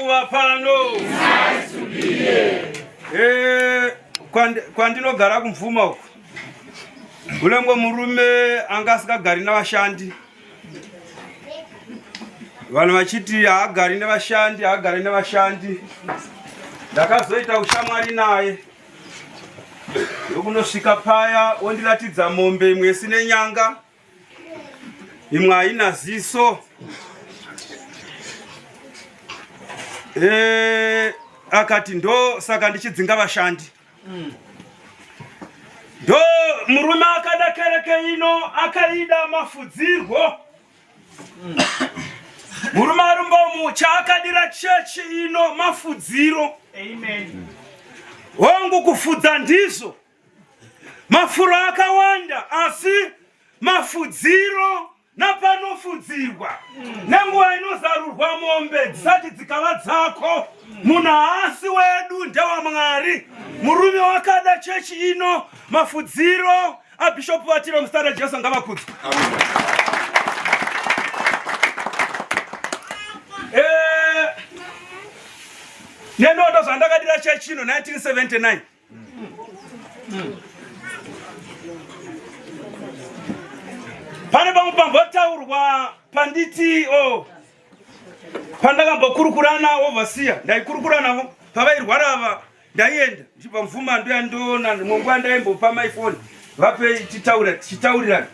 kuva pano. Kwandinogara kumvuma uko. Kulemwe murume anga asikagari navashandi. Vanhu vachiti haagari nevashandi. Ndakazoita ushamwari naye. Ndokunosvika paya ondiratidza mombe imwe isine nyanga. Imwe haina ziso. Akati ndo saka ndichidzinga vashandi. Ndo murume akada kereke ino akaida mafudzirwo. Murume arumbomu chaakadira chechi ino mafudziro. Amen. Wangu kufudza ndizvo. Mafuro akawanda asi mafudziro napanofudzirwa. Nenguva inozarurwa mombe dzisati dzikava dzako. Munhu haasi wedu ndewamwari. Murume wakada chechi ino mafudziro. Abishop Vatiro Mstara Jesu ngavakudzwe. Nenondo zvandakadira chechi ino 1979. Pane pamwe pambotaurwa panditi pandakambokurukura navo vasiya. Ndaikurukura navo pavairwara ava ndaienda ndichibva mvuma ndoyandona munguva ndaimbopa maifoni vape tichitaurirana.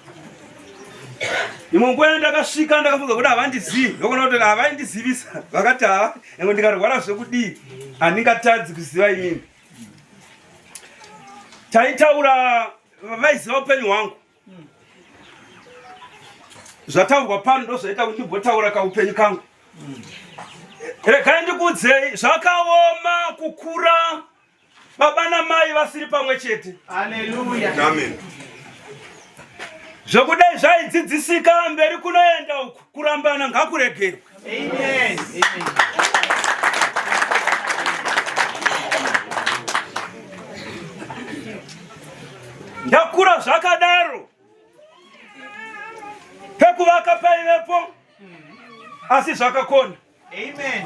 Imwe nguva ndakasvika ndakafunga kuti havandizivi ndokona kuti havaindizivisa vakati hava yangu ndikarwara zvekudii handingatadzi kuziva inini. Taitaura vaiziva upenyu hwangu. Zvataurwa pano ndozvaita kuti ndimbotaura kaupenyu kangu. Regai ndikuudzei zvakaoma kukura baba namai vasiri pamwe chete. Hallelujah. Amen. Zvokudai zvaidzidzisika mberi kunoenda uku kurambana ngakuregerwe. Amen. Amen. Ndakura zvakadaro. Pekuvaka paivepo asi zvakakona. Amen.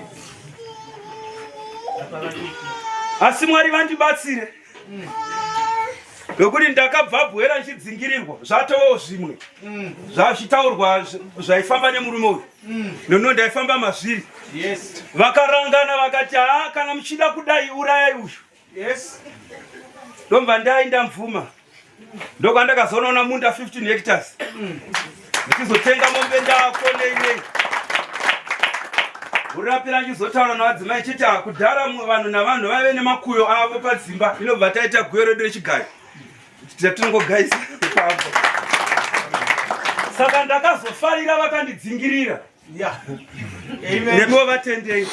Asi Mwari vandibatsire. Nokuti ndakabva bwera nchidzingirirwa zvatowo zvimwe. Zvachitaurwa zvaifamba nemurume uyu. Nono ndaifamba mazviri. Yes. Vakarangana vakati kana muchida kudai urayai uyu. Yes. Ndomva ndaenda mvuma. Ndokandakazoona munda 15 hectares. Ndichizotenga mombe ndako nei. Urapira ndizotaura navadzimai chiti kudhara vanhu navanhu vaive nemakuyo avo padzimba. Inobva taita guyo redu rechigari. Tinongogaisa ipapo. Saka ndakazofarira vakandidzingirira. Yeah. Amen. Nemiwo vatendei.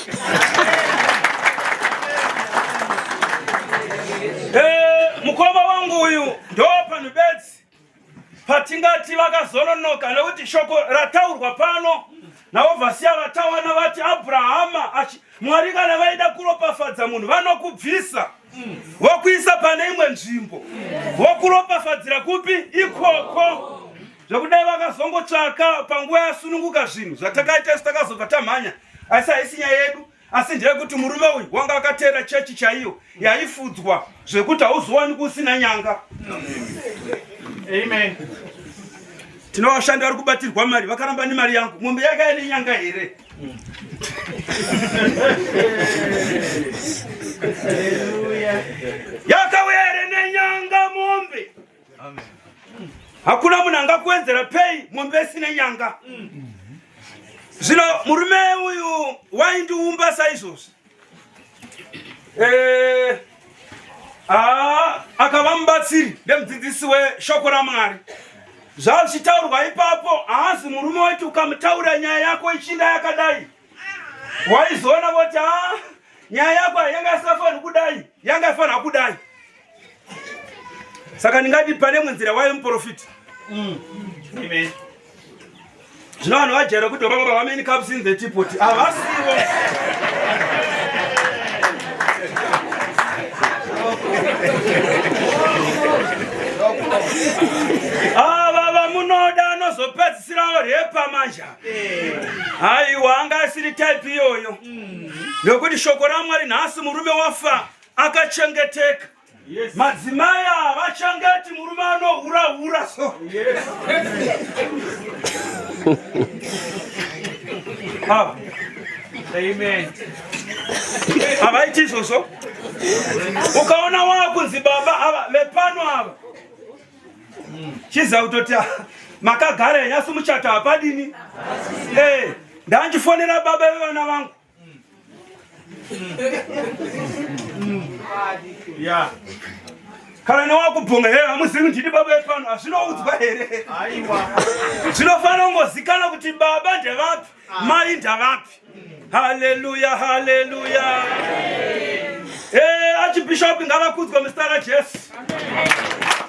Mukoma wangu uyu ndo panhu bedzi patingati vakazononoka nekuti shoko rataurwa pano naovhasiya vatawana vati Abrahama Mwari kana vaida kuropafadza munhu vanokubvisa vokuisa pane imwe nzvimbo vokuropafadzira kupi ikoko. Zvokudai vakazongotsvaka panguva yasununguka zvinhu zvatakaita isu takazobva tamhanya asi haisi nyaya yedu. Asi ndeyekuti murume uyu wanga akateera chechi chaiyo yaifudzwa zvekuti hauzowani kusina nyanga. Amen. Tinovashandi vari kubatirwa mari vakaramba nemari yangu. Mombe yakaya nenyanga here. Hallelujah. Yakauya here nenyanga mombe. Amen. Hakuna munhu angakuwedzera pei mombe isina nyanga. Zvino murume uyu waindiumba saizvozvi. Akava mubatsiri nemudzidzisi weshoko raMwari. Zvazvichitaurwa ipapo haazi murume waiti ukamutaura nyaya yako ichinda yakadai waizoona kuti nyaya yako yanga isafani kudai yanga ifana kudai. Saka ndingati pane munzira waye muprofita. Amen. Zvino vanhu vajaira kuti how many cups in the teapot havasivo. Ava vamunoda anozopedzisirawo repa manja. Haiwa anga asiri type iyoyo. Ndokuti shoko raMwari nhasi murume wafa akachengeteka. Madzimai avachengeti murume anohura so. Amen. Avaiti izvozvo. Ukaona wakunzi baba ava vepano ava chiza kutoti makagara nyasi muchato hapadini. Ndandifonera baba vevana vangu. Yeah. Kana newakubvunga hamuzivi ndini baba vepano hazvinoudzwa here. Zvinofanira kungozikana kuti baba ndevapi mai ndavapi. Hallelujah, hallelujah. Archbishop ngavakudzwe muzita raJesu.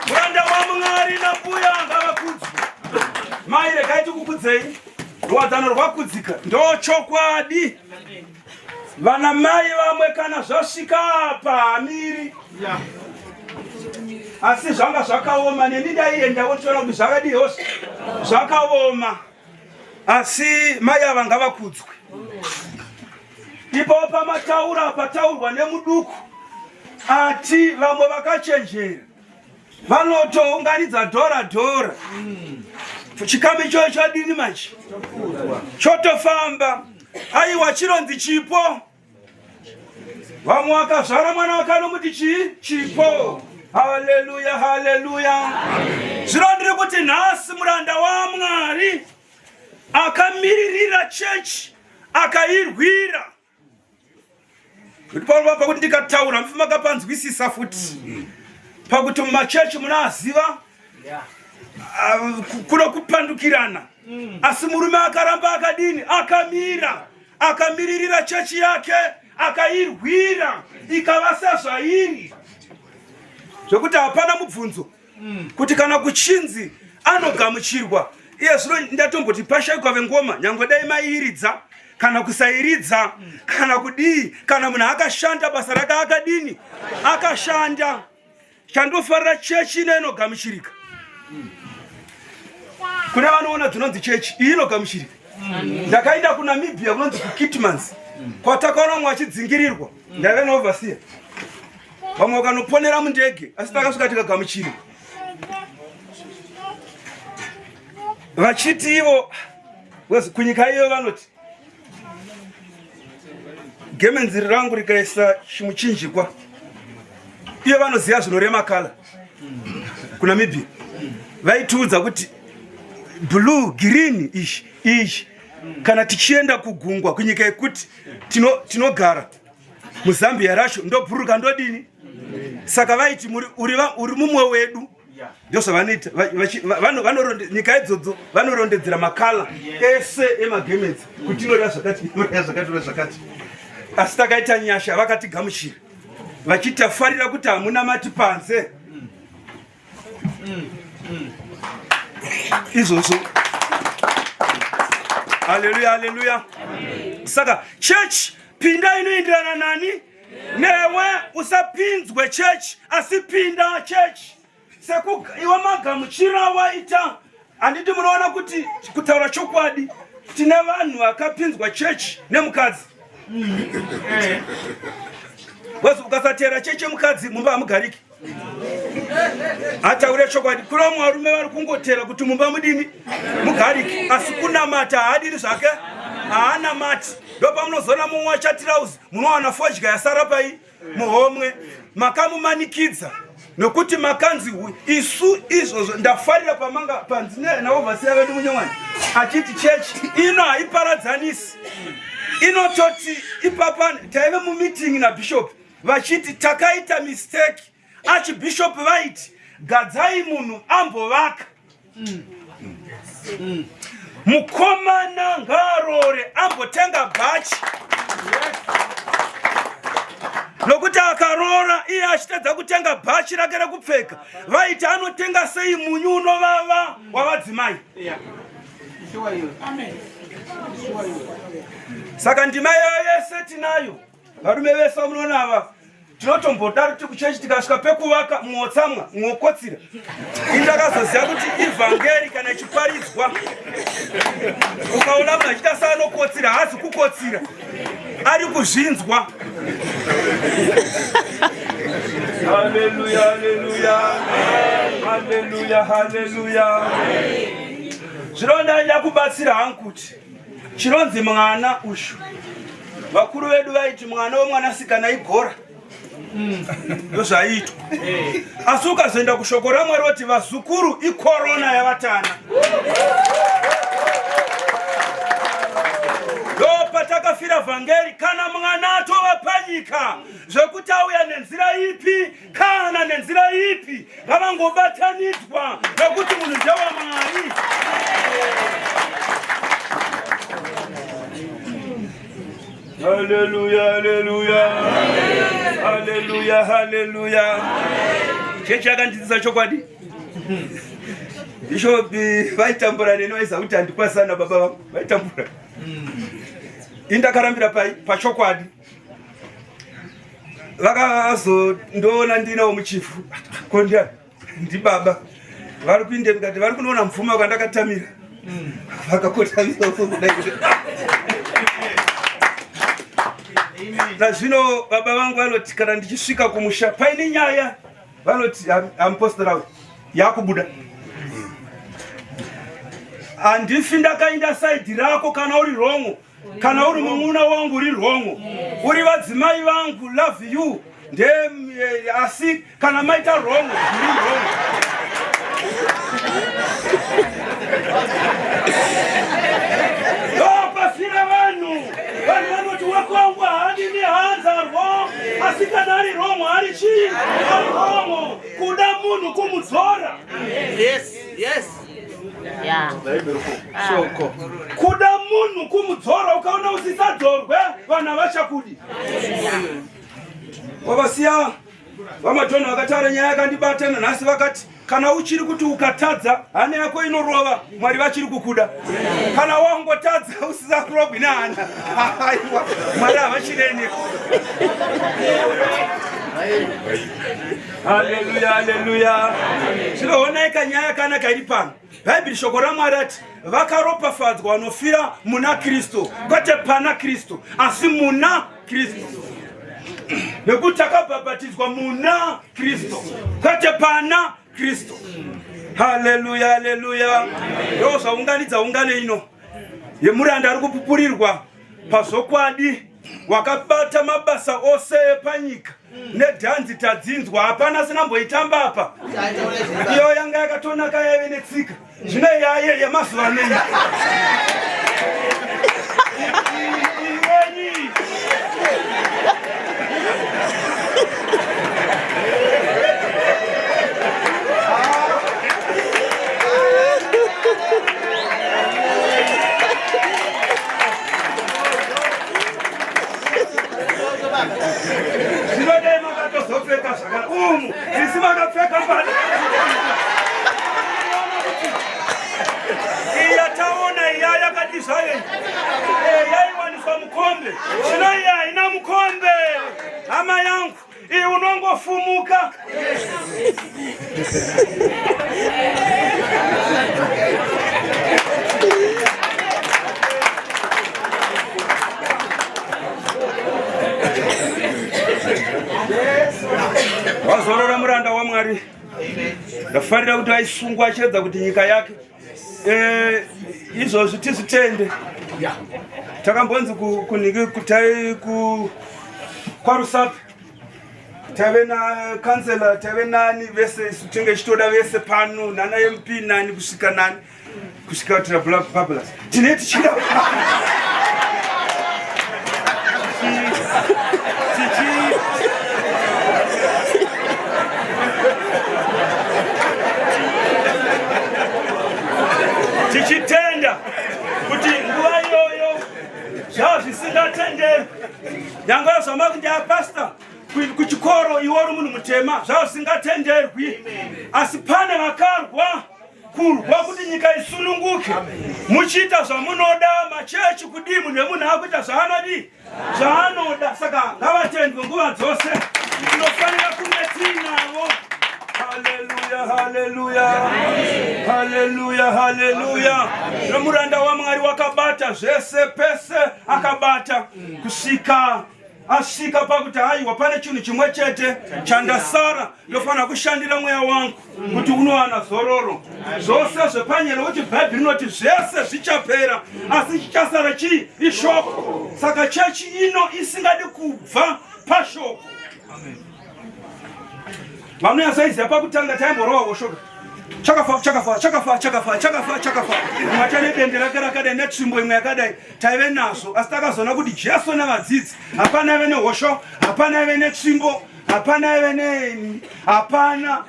Muranda waMwari nambuya ngavakudzwe. Mai regai tikukudzei. Ruwadzano rwakudzika ndochokwadi. Vana mai vamwe kana zvasvika pahamiri. Asi zvanga zvakaoma neni ndaiendawo ndichiona kuti zvakadiwo zvakaoma. Asi mai ava ngavakudzwe. Ipapo pataurwa nemuduku ati vamwe vakachenjera vanotounganidza dhora. Chikamu ichocho chadini manje chotofamba. Aiwa chironzi chipo. Vamwe vakazvara mwana wakanomuti chipo. Haleluya, haleluya. Zvino ndiri kuti nhasi muranda waMwari akamiririra chechi akairwira. Kuti Pauro pakuti ndikataura mufuma akapanzwisisa futi. Pakuti mumachechi munaziva kuno kupandukirana. Asi murume akaramba akadini akamira akamiririra chechi yake akairwira ikava sezvairi. Zvokuti hapana mubvunzo kuti kana kuchinzi anogamuchirwa. Iye zvino ndatomboti pashaikwa vengoma nyangwe dai mairidza kana kusairidza kana kudii kana munhu akashanda basa rake akadini akashanda. Chandofarira chechi inogamuchirika. Kuna vanoona dzinonzi chechi inogamuchirika. Ndakaenda kuNamibia kunonzi kuKitmans kwatakaona mumwe achidzingirirwa ndaive neoverseer. Vamwe vakanoponera mundege asi takasvika tikagamuchirwa. Vachiti ivo kunyika iyo vanoti gemenziri rangu rikaisa chimuchinjikwa iyo vanoziva zvinorema kala kuNamibia. Vaitiudza kuti blue green ishi kana tichienda kugungwa kunyika yekuti tinogara muZambia racho ndobhuruka ndodini. Saka vaiti uri mumwe wedu. Ndozvavanoita nyika idzodzo vanorondedzera makala ese emagemenzi kuti inoda zvakati. Asi takaita nyasha vakatigamuchira vachitafarira kuti hamuna mati panze. Izvozvo. Haleluya, haleluya. Saka church pinda inoenderana nani newe. Usapinzwe church asi pinda church. Iwe magamuchira waita. Handiti munoona kuti kutaura chokwadi tine vanhu vakapinzwa church nemukadzi. Ukasatera chechi yemukadzi mumba hamugariki. Ataure chokwadi kune vamwe varume vari kungotera kuti mumba mudini mugariki asi kunamata haadini zvake haana mati. Ndopamunozoona mumwe wachatirauzi munowana fodya yasara pai muhomwe makamumanikidza nokuti makanzi isu izvozvo ndafarira pamanga panzine naoverseer vedu munyowani achiti chechi ino haiparadzanisi. Inototi ipapa taive mumeeting naBishop vachiti takaita mistake. Archbishop vaiti gadzai munhu ambovaka. Mukomana ngarore ambotenga bhachi. Nokuti akarora iye achitadza kutenga bhachi rake rekupfeka vaiti anotenga sei munyu unovava wavadzimai. Saka ndima iyoyo yese tinayo. Varume vese munoona ava tinotombodaro kuti kuchechi tikasvika pekuvaka mwotsamwa mwokotsira. Indakazoziva kuti ivhangeri kana ichiparidzwa ukaona munhu achita seanokotsira haazi kukotsira ari kuzvinzwa. Haleluya, haleluya, haleluya, haleluya. Zvironda ndakubatsira hangu kuti chironzi mwana ushu. Vakuru vedu vaiti mwana womwanasikana igora. Ndozvaitwa. Asi ukazoenda kushoko raMwari kuti vazukuru ikorona yavatana. Patakafira vhangeri kana mwana atova panyika zvekuti auya nenzira ipi kana nenzira ipi ngavangobatanidzwa nekuti munhu ndewa Mwari. Haleluya, haleluya, haleluya, haleluya. Chechi yakandidzisa chokwadi. Bishop vaitambura neno vaisa kuti handikwasana baba vangu vaitambura. Indakarambira pachokwadi. Vakazondoona ndinawo muchifu. Kondia ndi baba. Vari kuinde ngati vari kunoona mfuma kwandakatamira. Vakakotamira kudai. Na zvino baba vangu vanoti kana ndichisvika kumusha paine nyaya vanoti apostora yakubuda. Andifi ndakainda side rako kana uri wrong. Kana uri mwamuna wangu uri wrong. Uri vadzimai vangu love you. Asi kana maita wrong uri wrong. Pasina vanhu. Vanhu vanoti wako wangu handini hanza wrong. Asi kana ari wrong ari chii? Ari wrong. Kuda munhu kumudzora. Yes, yes. Yeah. Shoko. Kuda munhu kumudzora ukaona usisadzorwe vana vachakudi. Wavasiya vamadhonha vakataura nyaya yakandibatana nhasi vakati kana uchiri kuti ukatadza hana yako inorova Mwari vachiri kukuda. Kana wangotadza usisakurobwi nehana Mwari havachireni. Haleluya, haleluya. Zvinooneka nyaya kana kairi pano. Bhaibheri shoko raMwari ati vakaropafadzwa vanofira muna Kristu, kwete pana Kristu, asi muna Kristu. Nekuti takabhabhatidzwa muna Kristu, kwete pana Kristu. Haleluya, haleluya. Ndozvaunganidza ungane ino yemuranda ari kupupurirwa pazokwadi wakabata mabasa ose epanyika. Nedhanzi tadzinzwa hapana sinamboitamba apa. Iyo yanga yakatonaka yaive netsika. Zvino yaye yemazuva anei. Yaiwaniswa mukombe. Zvino haina mukombe. Hama yangu, unongofumuka. Wazorora muranda waMwari. Ndafarira kuti aisungwa achedza kuti nyika yake izvozvi tizvitende. Takambonzi kutai kwaRusape tave nakansela tave nani vese tenge chitoda vese pano nana MP nani kusvika nani kusvika kuti Bablas tine tichida tichitenda kuti nguva iyoyo zvazvisingatenderwi. Nyangwe yazvama kuti apasta kuchikoro iwe uri munhu mutema zvazvisingatenderwi. Asi pane vakarwa kurwa kuti nyika isununguke. Muchiita zvamunoda machechi kudimu nemunhu akuita zvaanodi zvaanoda. Saka ngavatendwe nguva dzose. Tinofanira kunge tinavo. Haleluya, haleluya, haleluya, haleluya. Nomuranda waMwari wakabata zvese pese akabata. kusvika asvika pakuti haiwa pane chinhu chimwe chete chandasara ndofana kushandira mweya wangu kuti unowana zororo. Zvose zvepanyero kuti bhaibheri rinoti zvese zvichapera asi chichasara chii? Ishoko. Saka chechi ino isingadi kubva pashoko. Vanonyatsoiziva pakutanga taimborova shoko chakafa matane dende rake rakadai netsvimbo imwe yakadai taive nazvo, asi takazoona kuti Jesu nevadzidzi hapana ive nehosho, hapana ive netsvimbo, hapana ive hapana.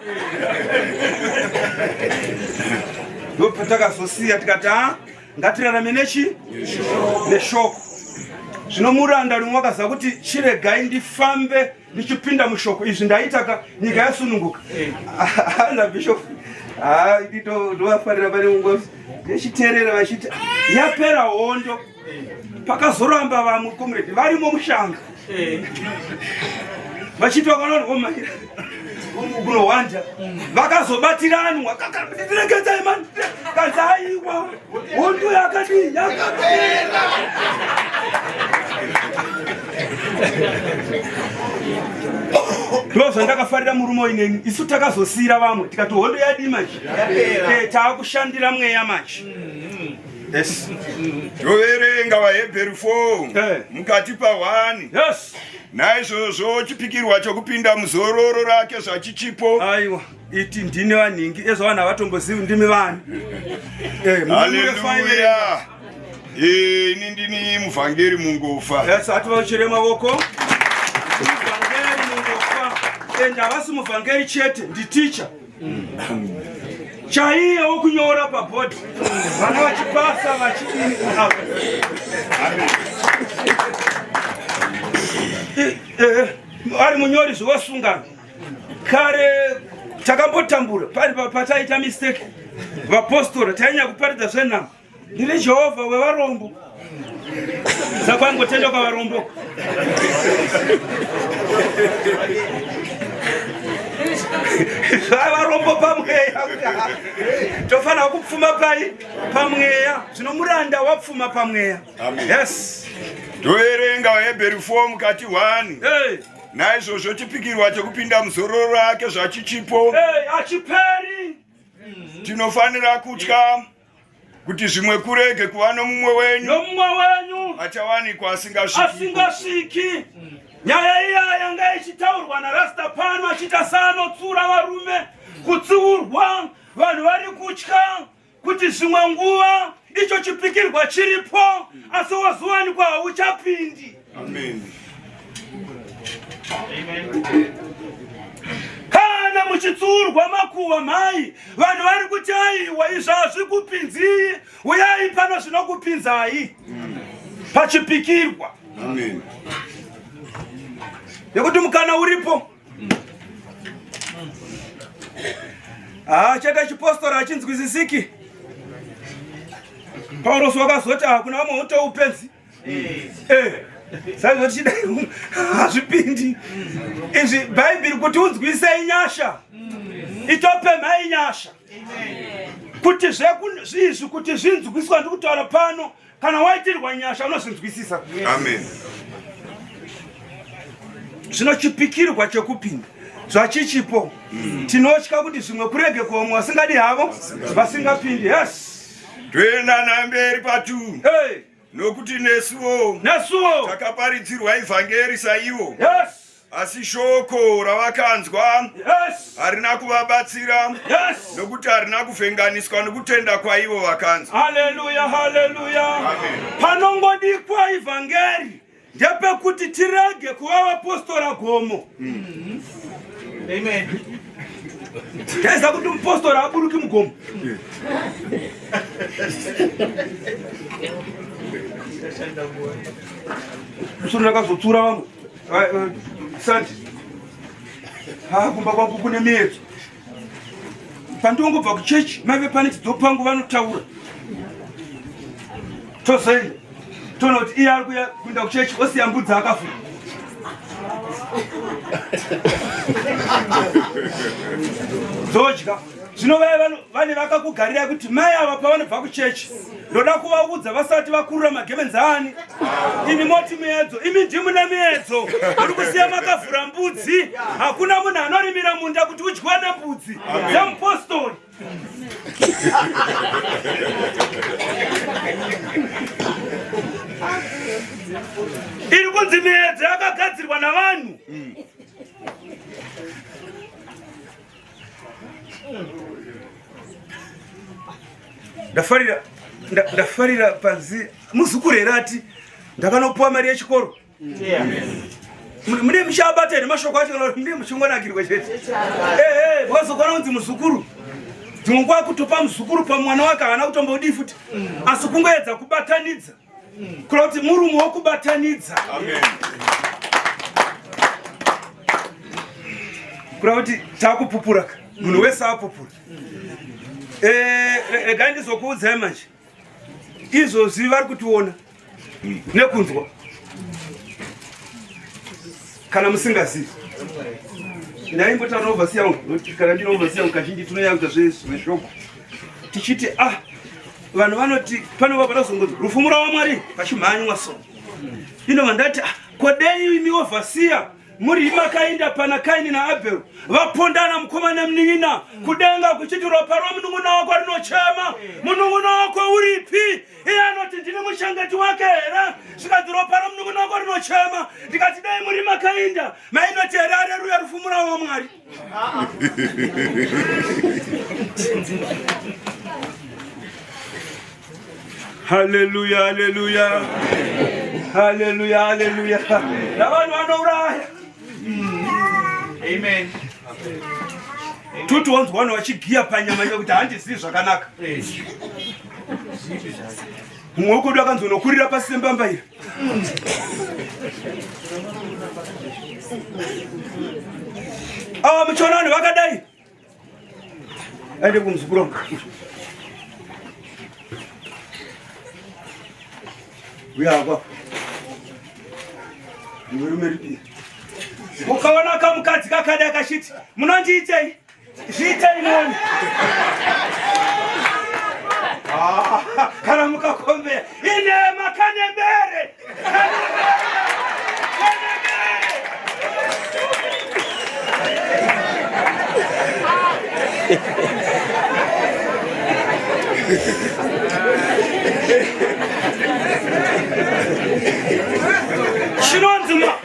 Ndopatakazosiya tikati ngatirarame neshoko. Zvino muranda rumwe wakaziva kuti chiregai ndifambe ndichipinda mushoko. Izvi ndaita nyika yasununguka. Ana bishop ndovafarira pane ungozi ndechiteerera vachiti yapera hondo, pakazoramba vamwe comrade varimo mushanga vachiti vakanonomaira kunohwanda vakazobatiranwa ndiregedzai mani kazaiwa hondo yakadii yakapera. Ndozvandakafarira murume ineni. Isu takazosira vamwe tikati hondo yadii manje taakushandira mweya manje. Yes. Toverenga vaHebheru 4 mukati pa1. Yes. Naizvozvo chipikirwa chokupinda muzororo rake zvachichipo. Aiwa, iti ndine vanhingi ezvavanhu avatombozivi ndimi vanhu. Haleluya. Ini ndini muvhangeri mungofa. Yes, ativauchere maoko. And havasi muvhangeri chete, nditicha chaiye wokunyora pabhodhi, vana vachipasa vachidini. Ari munyori zvevasungano kare takambotambura pataita mistake vapostora tainya kuparidza zvenhamo. Ndiri Jehovha wevarombo, saka angotenda kwavarombo. Varombo pamweya tofana kupfuma pamweya. Zvino muranda wapfuma pamweya. Yes. Toverenga vaHebheru 4 mukati 1. Naizvozvo chipikirwa chokupinda muzororo rake zvachichipo. Achiperi. Tinofanira kutya kuti zvimwe kurege kuva nomumwe wenyu achawanikwa asingasviki. Nyaya iya yanga ichitaurwa naRasta pano achita saanotsura varume kutsiurwa, vanhu vari kutya kuti zvimwe nguva icho chipikirwa chiripo asi wazowanikwa hauchapindi. Amen. Kana muchitsiurwa makuhwa mhai, vanhu vari kuti aiwa izvi hazvikupinzii, uyai pano zvinokupinzai pachipikirwa. Amen. Nekuti mukana uripo. Chete chipostora hachinzwisisiki. Paulos wakazoti hakuna vamwe utoupenzi. Saka zvichida hazvipindi. Izvi Bhaibheri kuti unzwisei nyasha, itope mhai nyasha. Kuti zvezvi kuti zvinzwiswa ndikutaura pano, kana waitirwa nyasha unozvinzwisisa. Amen. Zvinochipikirwa chokupinda zvachichipo. Tinotya kuti zvimwe kurege kuomwe vasingadi havo vasingapindi. Yes. Toenda namberi pa2. Nokuti nesuwo takaparidzirwa ivhangeri saivo. Yes. Asi shoko ravakanzwa harina kuvabatsira. Yes. Nokuti harina kuvhenganiswa nokutenda kwaivo vakanzwa. Haleluya, haleluya. Amen. Panongodikwa ivhangeri ndepekuti tirege kuva vapostora gomo. Amen. Taiza kuti mupostora aburuki mugomo. Musoro akazotsura vamwe. Sati. Kumba kwangu kune miedzo. Pandongobva kuchechi mave pane chidzopangu vanotaura. Tozoenda. Toona kuti iye ari kuenda kuchechi osiya mbudzi akafuka. Zodya. Zvino vane vakakugarira kuti mai ava pavanobva kuchechi ndoda kuvaudza vasati vakurura magevenzani. Imi moti miedzo, imi ndimuna miedzo. Muri kusiya makavhura mbudzi. Hakuna munhu anorimira munda kuti udyiwa nembudzi dzemupostori. Iri kunzi miedzo yakagadzirwa navanhu. Ndafarira panzi muzukuru erati ndakanopuwa mari yechikoro. Mune mushabata ere mashoko acho kana mune muchongonakirwa chete. Wakazokwana kunzi muzukuru. Ndingwa kutopa muzukuru pamwana wake hana kutombodi futi. Asi kungoedza kubatanidza. Kuti murume wokubatanidza. Amen. Kuti takupupura. Munhu wese apupura. Regai ndizokuudzai manje. Izvozvi vari kutiona nekunzwa kana musingazivi. Ndaimbotaura ovhasi yangu kana ndino ovhasi yangu kazhinji tinoyakuta zveshoko tichiti vanhu vanoti panova panozongozi rufumura waMwari pachimhanywa so. Ino vandati kodei imi ovhasiya muri makaenda pana Kaini naAbheri vapondana mukomana munin'ina kudenga kuchiti ropa romunun'una wako rinochema. Munun'una wako uripi? Iye anoti ndini mushangeti wake here. Zvikati ropa romunun'una wako rinochema. Ndikati dai muri makaenda mainoti here areruya rufumura waMwari. Hallelujah, hallelujah. Hallelujah, hallelujah. Navanhu vanouraya. Amen. Tuti wanzi vanhu vachigiya panyama kuti handizivi zvakanaka. Mumwe wekudu akanzonokurira pasi sembambaira. Muchiona vanhu vakadai. Aende kumuzukuru wangu. Uya apa. Murume ripi. Ukaona kamukadzi kakada kashiti munondiitei zviitei noni. Kana mukakombeya ine makanembere.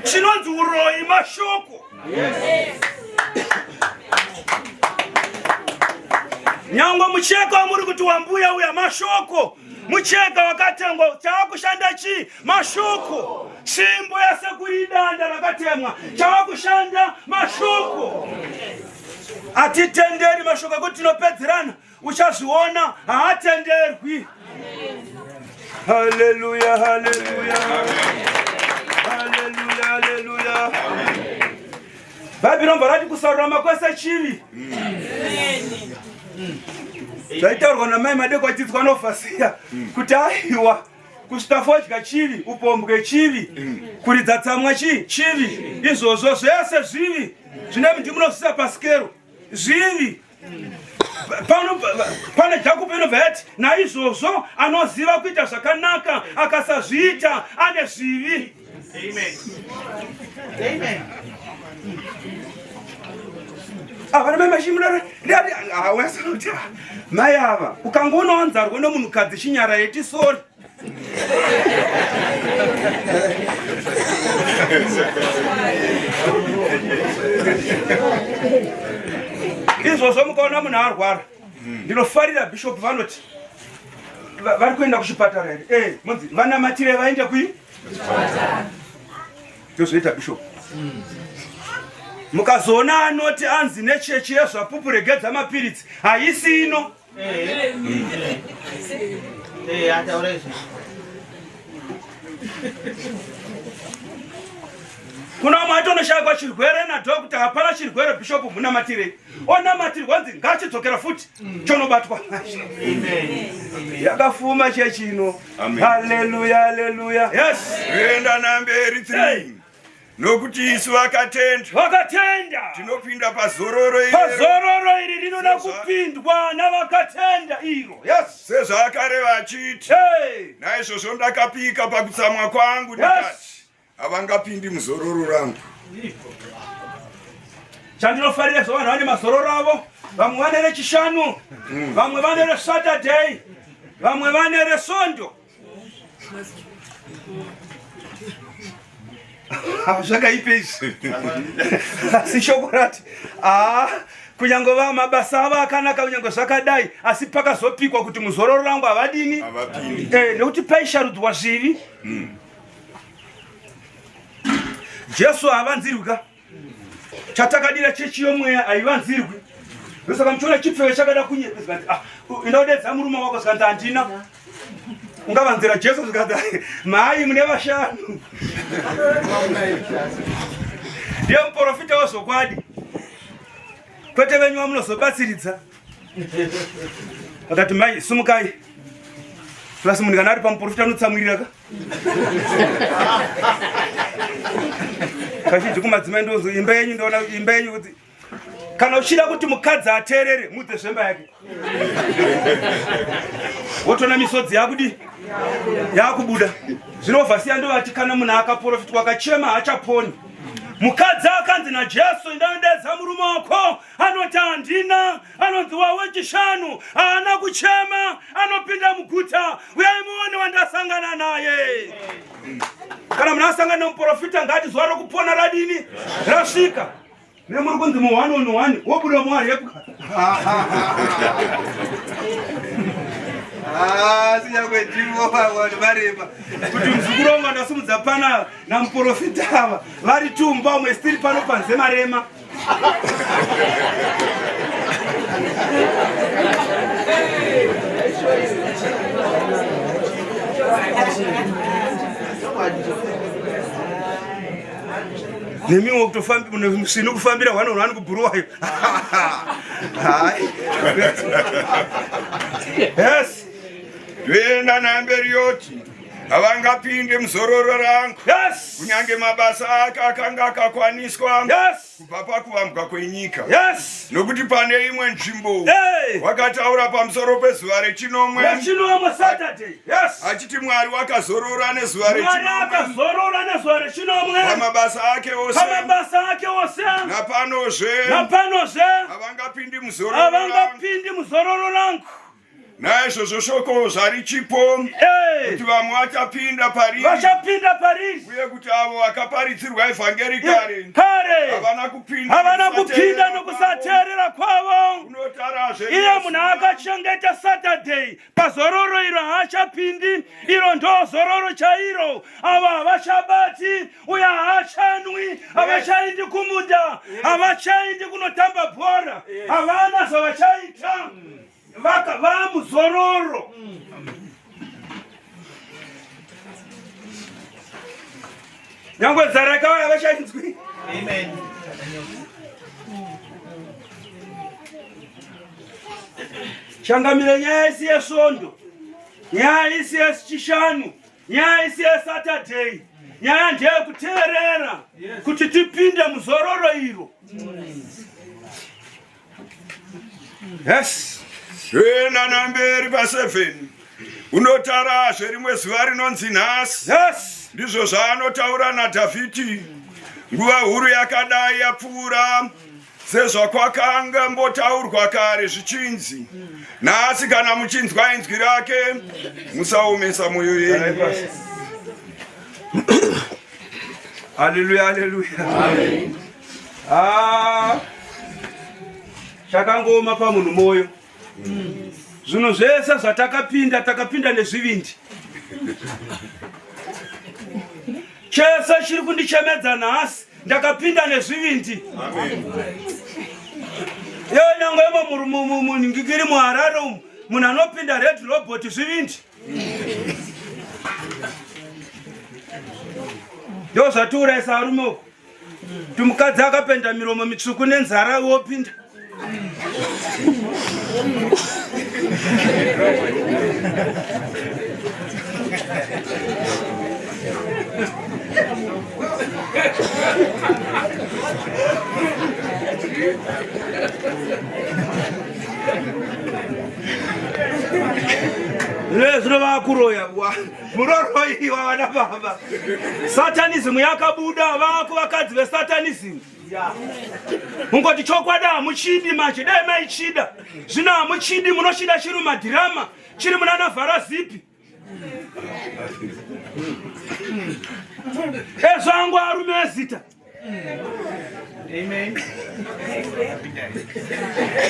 Chinonzi uroi mashoko. Nyangwa mucheka wamuri kuti wambuya uya mashoko. Mucheka wakatengwa chawakushanda chi? Mashoko. Chimbo yasekuidanda rakatemwa chawakushanda mashoko. Atitenderi mashoko kuti tinopedzerana uchazviona haatenderwi. Hallelujah, hallelujah. Hallelujah, hallelujah. Bhabhironi varati kusarura makwese chivi. Zvaitaurwa namai madeko achidzwa novhasiya kuti aiwa kusvika fodya chivi, upombwe chivi, kuridza tsamwa chivi. Izvozvo zvese zvivi. Zvine munozisa pasikero. Zvivi. Pane Jacob inovati naizvozvo anoziva kuita zvakanaka akasazviita ane zvivi. Amen. Amen. Vana mai mashimuna awesauti mai ava ukangoona wanzarwa nomunhukadzi chinyara yetisori. Izvozvo mukaona munhu arwara ndinofarira bishop vanoti vari kuenda kuchipatara here. Munzi vanamatire vaende kui ndozvoita bishop. Mukazoona anoti anzi nechechi yezvapupu regedza mapiritsi haisi ino. Kuna umwe atonoshayikwa chirwere nadhokita hapana chirwere bishop munamatire. Onamatirwa nzi ngachidzokera futi chonobatwa. Yakafuma chechi ino. Hallelujah, hallelujah. Yes. Enda namberi 3. nokuti isu vakatenda tinopinda pazororo iri rinoda kupindwa navakatenda iro. Yes. Sezvakareva achiti naizvozvo ndakapika pakutsamwa kwangu ndikati havangapindi muzororo rangu. Chandinofarira vanhu vane mazororo avo, vamwe vane rechishanu, vamwe vane reSaturday, vamwe vane reSondo. Zvakaipei asi shoko rati kunyangova mabasa ava akanaka kunyange zvakadai, asi pakazopikwa kuti muzororo rangu havadini nekuti paisharudzwa zvivi. Jesu havanzirwi. Chatakadira chechi yomweya haivanzirwi. Saka muchiona chipfeko chakada kunyepesa inodedza murume wako zvikati handina. Ungavanzira Jesu zvikati mai mune vashanu. Ndiye muprofita wezvokwadi. Kwete venyu vamunozobatsiridza. Akati mai sumukai. Plasi munhu kana ari pamuprofita anotsamwirira ka. Kazhinji kumadzimai ndozo imba yenyu ndona imba yenyu kuti kana uchida kuti mukadzi ateerere mudze zvemba yake. Wotona misodzi yakudi yakubuda. Zvino vhasiya ndovati kana munhu akaprofitwa akachema haachaponi. Mukadzi akanzi naJesu ndandedza murume wako anoti handina, anonzi wechishanu, haana kuchema, anopinda muguta, uyai muone wandasangana naye. Kana munhu asangana nomuprofita ngati zuva rokupona radini rasvika. Nemuri kunzi mu1 on 1 wobuda muwari yepuka. Sinyakwejivo vanhu varema kuti muzukuru wangu andasimudza pana namuprofita ava vari tumba umwe stiri pano panze marema. Nemiwo kutofambira kufambira 1 on 1 kubhuruwayo. Yes. Ndoenda namberi yoti havangapinde muzororo rangu. Yes. Kunyange mabasa ake akanga akakwaniswa. Yes. Kubva pakuvambwa kwenyika. Yes. Nokuti pane imwe nzvimbo wakataura pamusoro pezuva rechinomwe Saturday. Yes. achiti Mwari wakazorora nezuva rechinomwe pamabasa ake ose napanozve havangapindi muzororo rangu. Naizvozvo shoko zvarichipo kuti vamwe vachapinda pariri uye kuti avo vakaparidzirwa evhangeri kare havana kupinda nokusateerera kwavo. unotarazve iye munhu akachengeta Saturday pazororo iro haachapindi. Iro ndo zororo chairo. Ava havachabati, uye haachanwi, havachaindi kumuda, havachaindi kunotamba bhora, havana zvavachaita. Va muzororo. Nyangwe nzara yakauya havachanzwi. Amen. Changamire nyaya isi yeSondo, nyaya isi yechishanu, nyaya isi yeSaturday. Nyaya ndeyekuteerera kuti tipinde muzororo iro. Yes. Zvena namberi pa7 unotarazve rimwe zuva rinonzi nhasi. Yes. Ndizvo zvaanotaura naDhavhidhi nguva huru yakadai yapfuura, sezvakwakanga mbotaurwa kare zvichinzi, nhasi kana muchinzwa inzwi rake musaomesa mwoyo yenyu. Haleluya, haleluya. Chakangoma pamunhu moyo. Zvino zvese takapinda nezvivindi. Chese chiri kundichemedza nhasi ndakapinda nezvivindi. Nyangwe ngigiri muHarare munhu anopinda Red Robot zvivindi. Ndo zvatiuraisa arume uko. Kuti mukadzi akapenda miromo mitsvuku nenzara wopinda. Lezro vakuroya muroroi wana baba. Satanism yakabuda vaku vakadzi vesatanism. Ungoti chokwada muchidi manje dai maichida. Zvina muchidi munoshida chiri madhirama, chiri munana vhara zipi. Ezvangu arume ezita. Amen.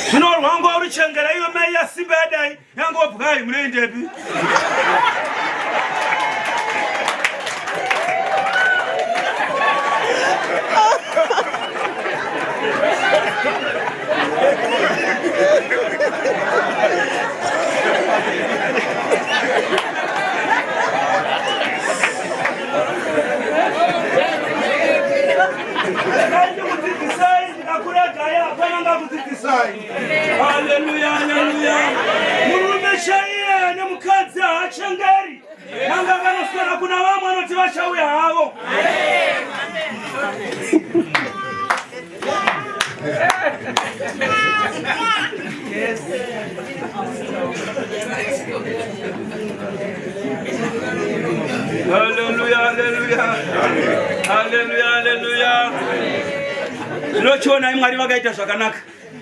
Zvino rwangu aruchengera iyo mai yasimba yadai yangobwai munoendepi. Hallelujah, hallelujah. Murume shaiye nemukadzi haachengeri. Nanga vanoswera kuna vamwe vanoti vachauya havo. Hallelujah, hallelujah. Hallelujah, hallelujah. Zvinochiona Mwari vakaita zvakanaka.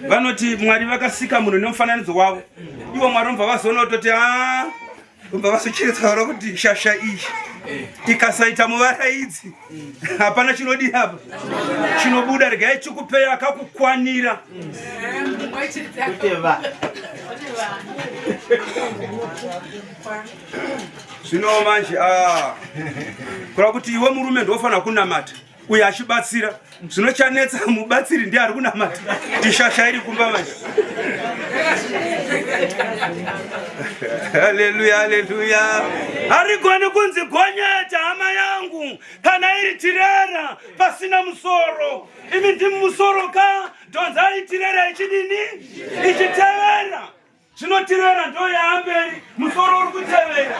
Vanoti Mwari vakasika munhu nemufananidzo wavo. Ivo Mwari vobva vazoona kutoti vobva vazocheretsara kuti shasha iyi ikasaita muvaraidzi hapana chinodi apa. Chinobuda regai chikupeya akakukwanira. Zvino manje kura kuti iwe murume ndofanira kunamata. Uye achibatsira zvinochanetsa mubatsiri ndiye ari kunamata tishasha iri kumba manje. Haleluya, haleluya. Harigoni kunzi gonyeta hama yangu kana iri tirera pasina musoro. Imi ndi musoro ka donza itirera ichidini ichitevera. Zvinotirera ndo yamberi musoro uri kutevera.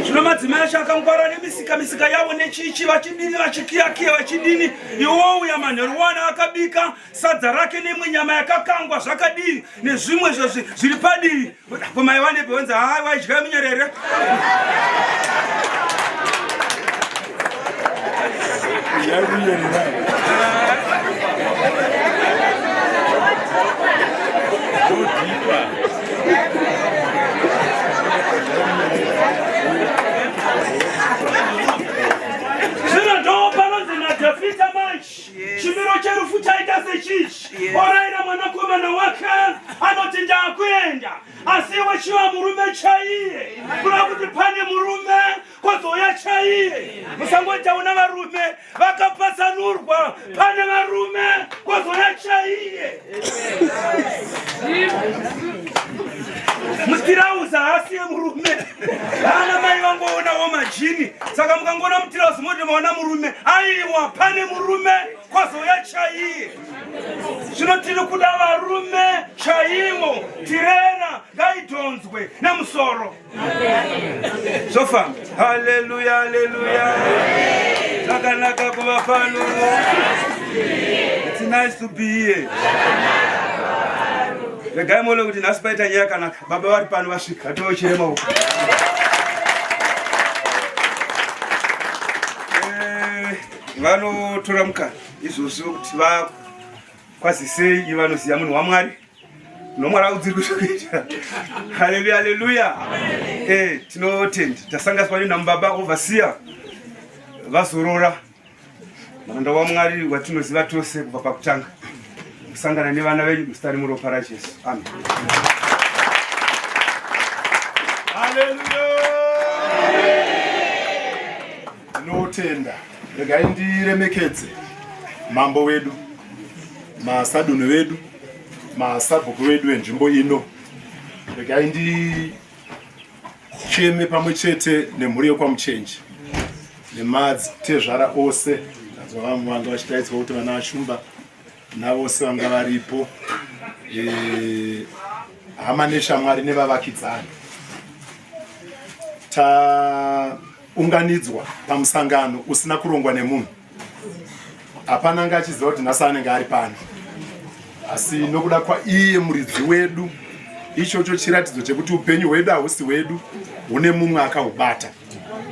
Zvino madzimai akamungwara nemisika yavo nechichi vachidini vachikiyakiya vachidini. Iwouya manheru wana akabika sadza rake nemwe nyama yakakangwa zvakadii nezvimwe zviri padivi. Pomai vanepe wenza hai waidya munyerere. Zvino ndo panonzi naDhavhidha manje chimiro cherufu chaita sechichi. Oraira mwanakomana wake anoti ndakuenda, asi iwe chiva murume chaiye. Kuna kuti pane murume kwozouya chaiye. Musangoita una varume vakapatsanurwa, pane varume kwozouya chaiye. Mutirauza hasi yemurume. Ana mai vangoonavo majini. Saka mukangoona mutirauzi moti maona murume. Aiwa pane murume kwazouya chaiye. Zvino tiri kuda varume chaivo. Tirera ngaidhonzwe nemusoro. Zofamba. Hallelujah, hallelujah. Zvakanaka kuva pano. It's nice to be here. Regai mole kuti nhasi paita nyaya yakanaka. Baba vari pano vasvika toochere maoko. Vanotora mukana izvozvo kuti vakwazisei vanoziva munhu waMwari noMwari audziri kuita. Haleluya, haleluya. Tinotenda tasanganiswa namubaba ovasiya vazorora muranda waMwari watinoziva tose kubva pakutanga kusangana nevana venyu muzita muropa raJesu. Amen. Haleluya. Tinotenda. Regai ndiremekedze mambo wedu, masadunu wedu, masabhuku wedu enzvimbo ino. Regai ndicheme pamwe chete nemhuri yokwaMuchenji nemadzitezvara ose. Vamwe vanga vachidaidzwa kuti vana vashumba navose vanga varipo hama neshamwari nevavakidzani taunganidzwa pamusangano usina kurongwa nemunhu. Hapana anga achiziva kuti nhasi anenge ari pano, asi nokuda kwaiye muridzi wedu ichocho chiratidzo chekuti upenyu hwedu hahusi hwedu, hune mumwe akahubata.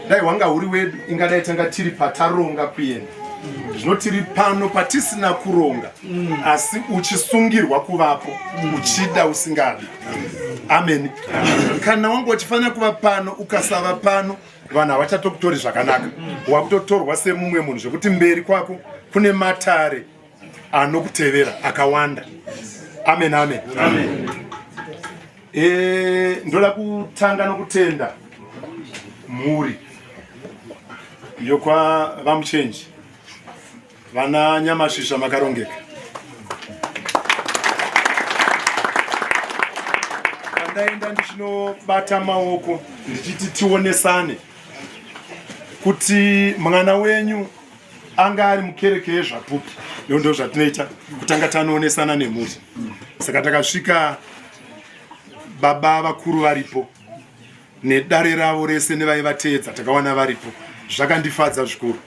Dai hwanga huri wedu ingadai tanga tiri pataronga kuenda. Zvino tiri pano patisina kuronga, asi uchisungirwa kuvapo, uchida usingadi. Amen. Kana wangu wachifanira kuva pano ukasava pano, vanhu havachatokutori zvakanaka. Wakutotorwa semumwe munhu zvekuti mberi kwako kune matare anokutevera akawanda. Amen, amen. Amen. Ndoda kutanga nokutenda mhuri yokwa vamuchenji, vana Nyamasvisva makarongeka. Kandaenda ndichinobata maoko ndichiti tionesane kuti mwana wenyu anga ari mukereke yezvapupu. Ndo zvatinoita kutanga tanoonesana nemhuri. Saka takasvika baba vakuru varipo nedare ravo rese nevaivateedza takawana varipo. Zvakandifadza zvikuru.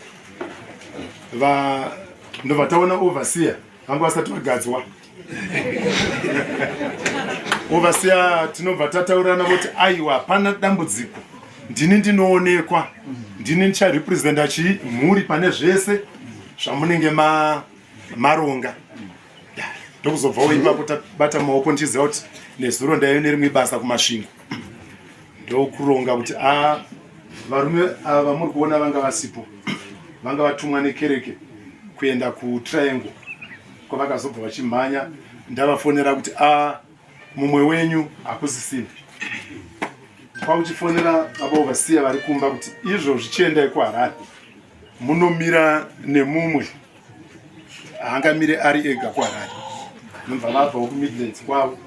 Ndobva taona overseer vanga vasati vagadzwa. Overseer tinobva tataurirana kuti aiwa hapana dambudziko, ndini ndinoonekwa, ndini ndicharepresenta mhuri pane zvese zvamunenge maronga. Ndokuzobvawo ipapo tabata maoko ndichiziva kuti nezuro ndaive nerimwe basa kumasvingo. Ndokuronga kuti varume ava muri kuona vanga vasipo, vanga vatumwa nekereke kuenda kuTriangle kwavakazobva vachimhanya. Ndavafonera kuti mumwe wenyu hakusisina. Kwakuchifonera baba overseer vari kumba kuti izvozvi chiendai kuHarare munomira nemumwe, haangamire ari ega kuHarare. Nobva vabvawo kuMidlands kwavo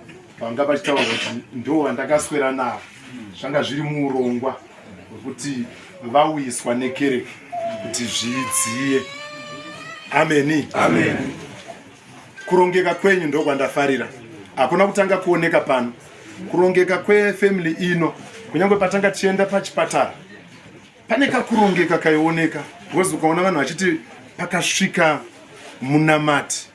vanga vachitaura kuti ndo vandakaswera navo, zvanga zviri muurongwa hwekuti vauyiswa nekereke kuti zvidziye. Ameni. Amen. Kurongeka kwenyu ndo kwandafarira. Hakuna kutanga kuoneka pano. Kurongeka kwefamily ino, kunyangwe patanga tichienda pachipatara, pane kakurongeka kaioneka. Because ukaona vanhu vachiti pakasvika munamati,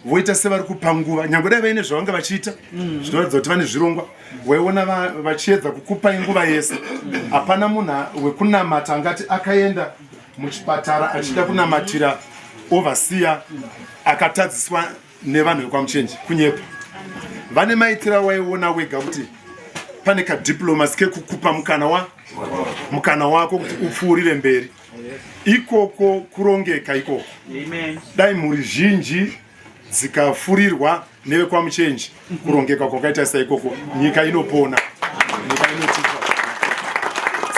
voita sevari kupa nguva, nyangwe dai vaine zvavanga vachiita, zvinoratidza kuti vane zvirongwa. Waiona vachiedza kukupai nguva yese. Hapana munhu wekunamata angati akaenda muchipatara achida kunamatira overseer akatadziswa nevanhu vekwamuchenji kunyepa. Vane maitira waiona wega kuti pane kadiplomasi kekukupa mukana wako kuti upfuurire mberi. Ikoko kurongeka ikoko. Dai mhuri zhinji dzikafurirwa nevekwamuchenji, kurongeka kwakaita saikoko, nyika inopona, nyika inotipa.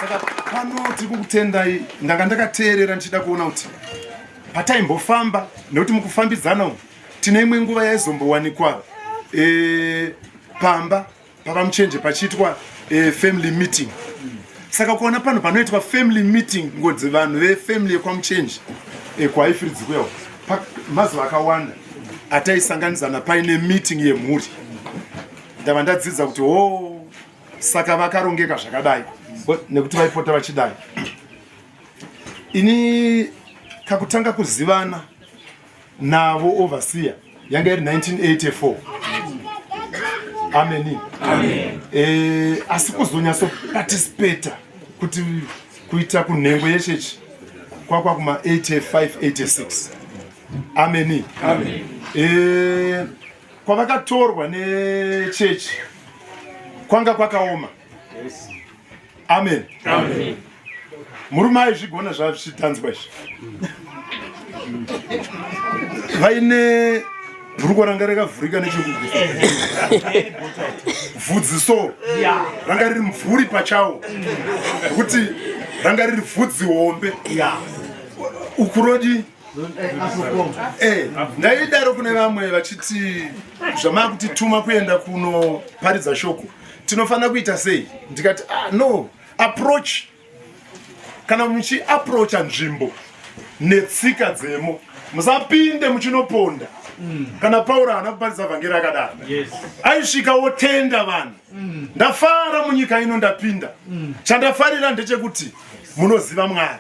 Saka pano tiri kukutendai, ndanga ndakateerera ndichida kuona kuti pataimbofamba, nekuti mukufambidzana tine imwe nguva yaizombowanikwa pamba pavamuchenji pachiitwa family meeting. Saka kuona pano panoitwa family meeting, ngodzi vanhu vefamily yekwamuchenji kwaifiridzikwewo mazuva akawanda ataisanganidzana paine meeting yemhuri. Ndava ndadzidza kuti saka vakarongeka zvakadai nekuti vaipota vachidai. Ini kakutanga kuzivana navo overseer yanga iri 1984. Amen. Amen. Asi kuzonyatso participate kuti kuita kunhengo yechechi kwakwa kuma 85 86. Amen. Amen. Kwavakatorwa nechechi kwanga kwakaoma. Amen. Amen. Murume aizvigona zvazvichitanzwa izvi. Vaine bhurukwa ranga rakavhurika nechekuguru, vhudziso ranga riri mvuri pachawo, kuti ranga riri vhudzi hombe. Ukurodi ndaidaro kune vamwe vachiti zvamakutituma kuenda kunoparidza shoko tinofanira kuita sei. Ndikati no, approach, kana muchiapproacha nzvimbo netsika dzemo, musapinde muchinoponda kana Pauro haana kuparidza vhangeri akadaro. Aisvika otenda vanhu. Ndafara munyika ino ndapinda. Chandafarira ndechekuti munoziva Mwari.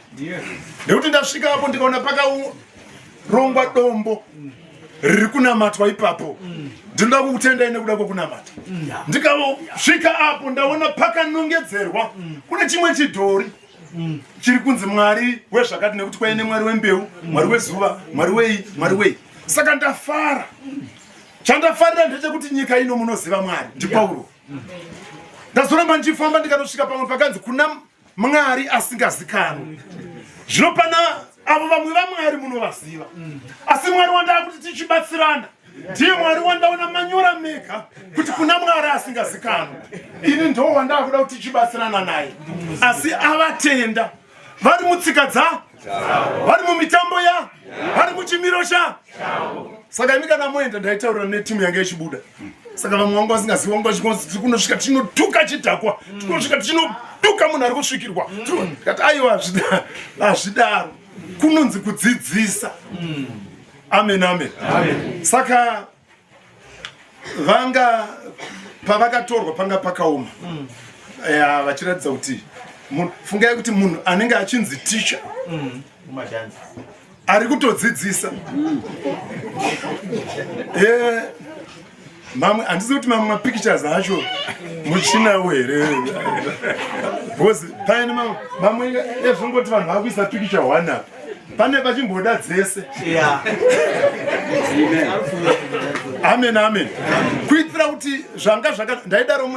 Nekuti ndasvika apo ndikaona pakarongwa dombo riri kunamatwa ipapo. Ndinoda kukutendai nekuda kwokunamata. Ndikasvika apo ndaona pakanongedzerwa kune chimwe chidhori chiri kunzi Mwari wezvakati, nekuti kwaine Mwari wembeu, Mwari wezuva, Mwari wei. Saka ndafara. Chandafarira ndechekuti nyika ino munoziva Mwari. NdiPauro. Ndazoramba ndichifamba ndikatosvika pamwe pakanzi kuna Mwari asingazikanwi. Zvino pana avo vamwe vaMwari munovaziva. Asi Mwari wandaa kuti tichibatsirana ndiye Mwari wandaona manyora mega kuti kuna Mwari asingazikanwi. Ini ndo wandaa kuda kuti tichibatsirana naye. Asi avatenda vari mutsika dzavo, vari mumitambo yavo, vari muchimiro chavo. Saka imi kana moenda ndaitaurira netimu yange ichibuda. Saka vamwe vangu vasingazivi vangu vachiti kunosvika tinotuka chidhakwa, tinosvika tinotuka munhu ari kusvikirwa. Kati aiwa hazvidaro, kunonzi kudzidzisa. Amen. Saka vanga pavakatorwa panga pakaoma. Vachiratidza kuti fungai kuti munhu anenge achinzi ticha ari kutodzidzisa. Mamwe handisi kuti mamwe mapictures acho muchinawo here. Because paine mamwe ezvongoti vanhu vakuisa picture one apa. Pane vachimboda dzese. Amen. Kuitira kuti zvanga ndaidaro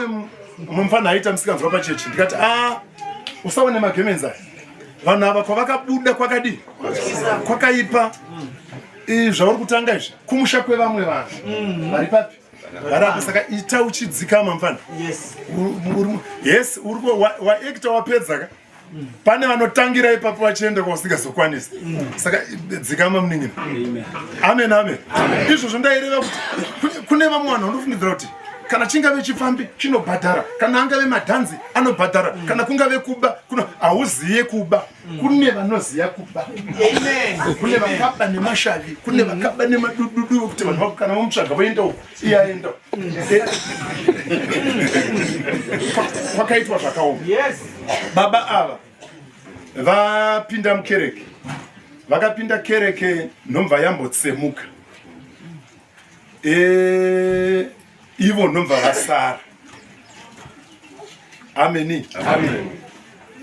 mumfana aita musikanzwa pachechi. Ndikati usaone magemenzi aya. Vanhu ava kwavakabuda kwakadii? Kwakaipa. Zvauri kutanga izvi kumusha kwevamwe vanhu. Vari papi? Varapa. Saka ita uchidzikama mfana. Yes, waekta wapedza ka? Pane vanotangira ipapo vachienda kwausikazokwanisa. Saka dzikama munin'ina. Amen. Izvozvo ndaireva kuti kune vamwe vanhu vanofungidzira kuti kana chingave chifambi chinobhadhara, kana angave madhanzi anobhadhara, kana kungave kuba hauziye kuba. Kune vanoziya kuba. Kune vakaba nemashavi, kune vakaba nemadududu vokuti vanhu kana vomutsvaga voenda uko iye aenda. Kwakaitwa zvakaoma. Baba ava vapinda mukereke, vakapinda kereke nhomva yambotsemuka. Ivo nhomva vasara. Amen.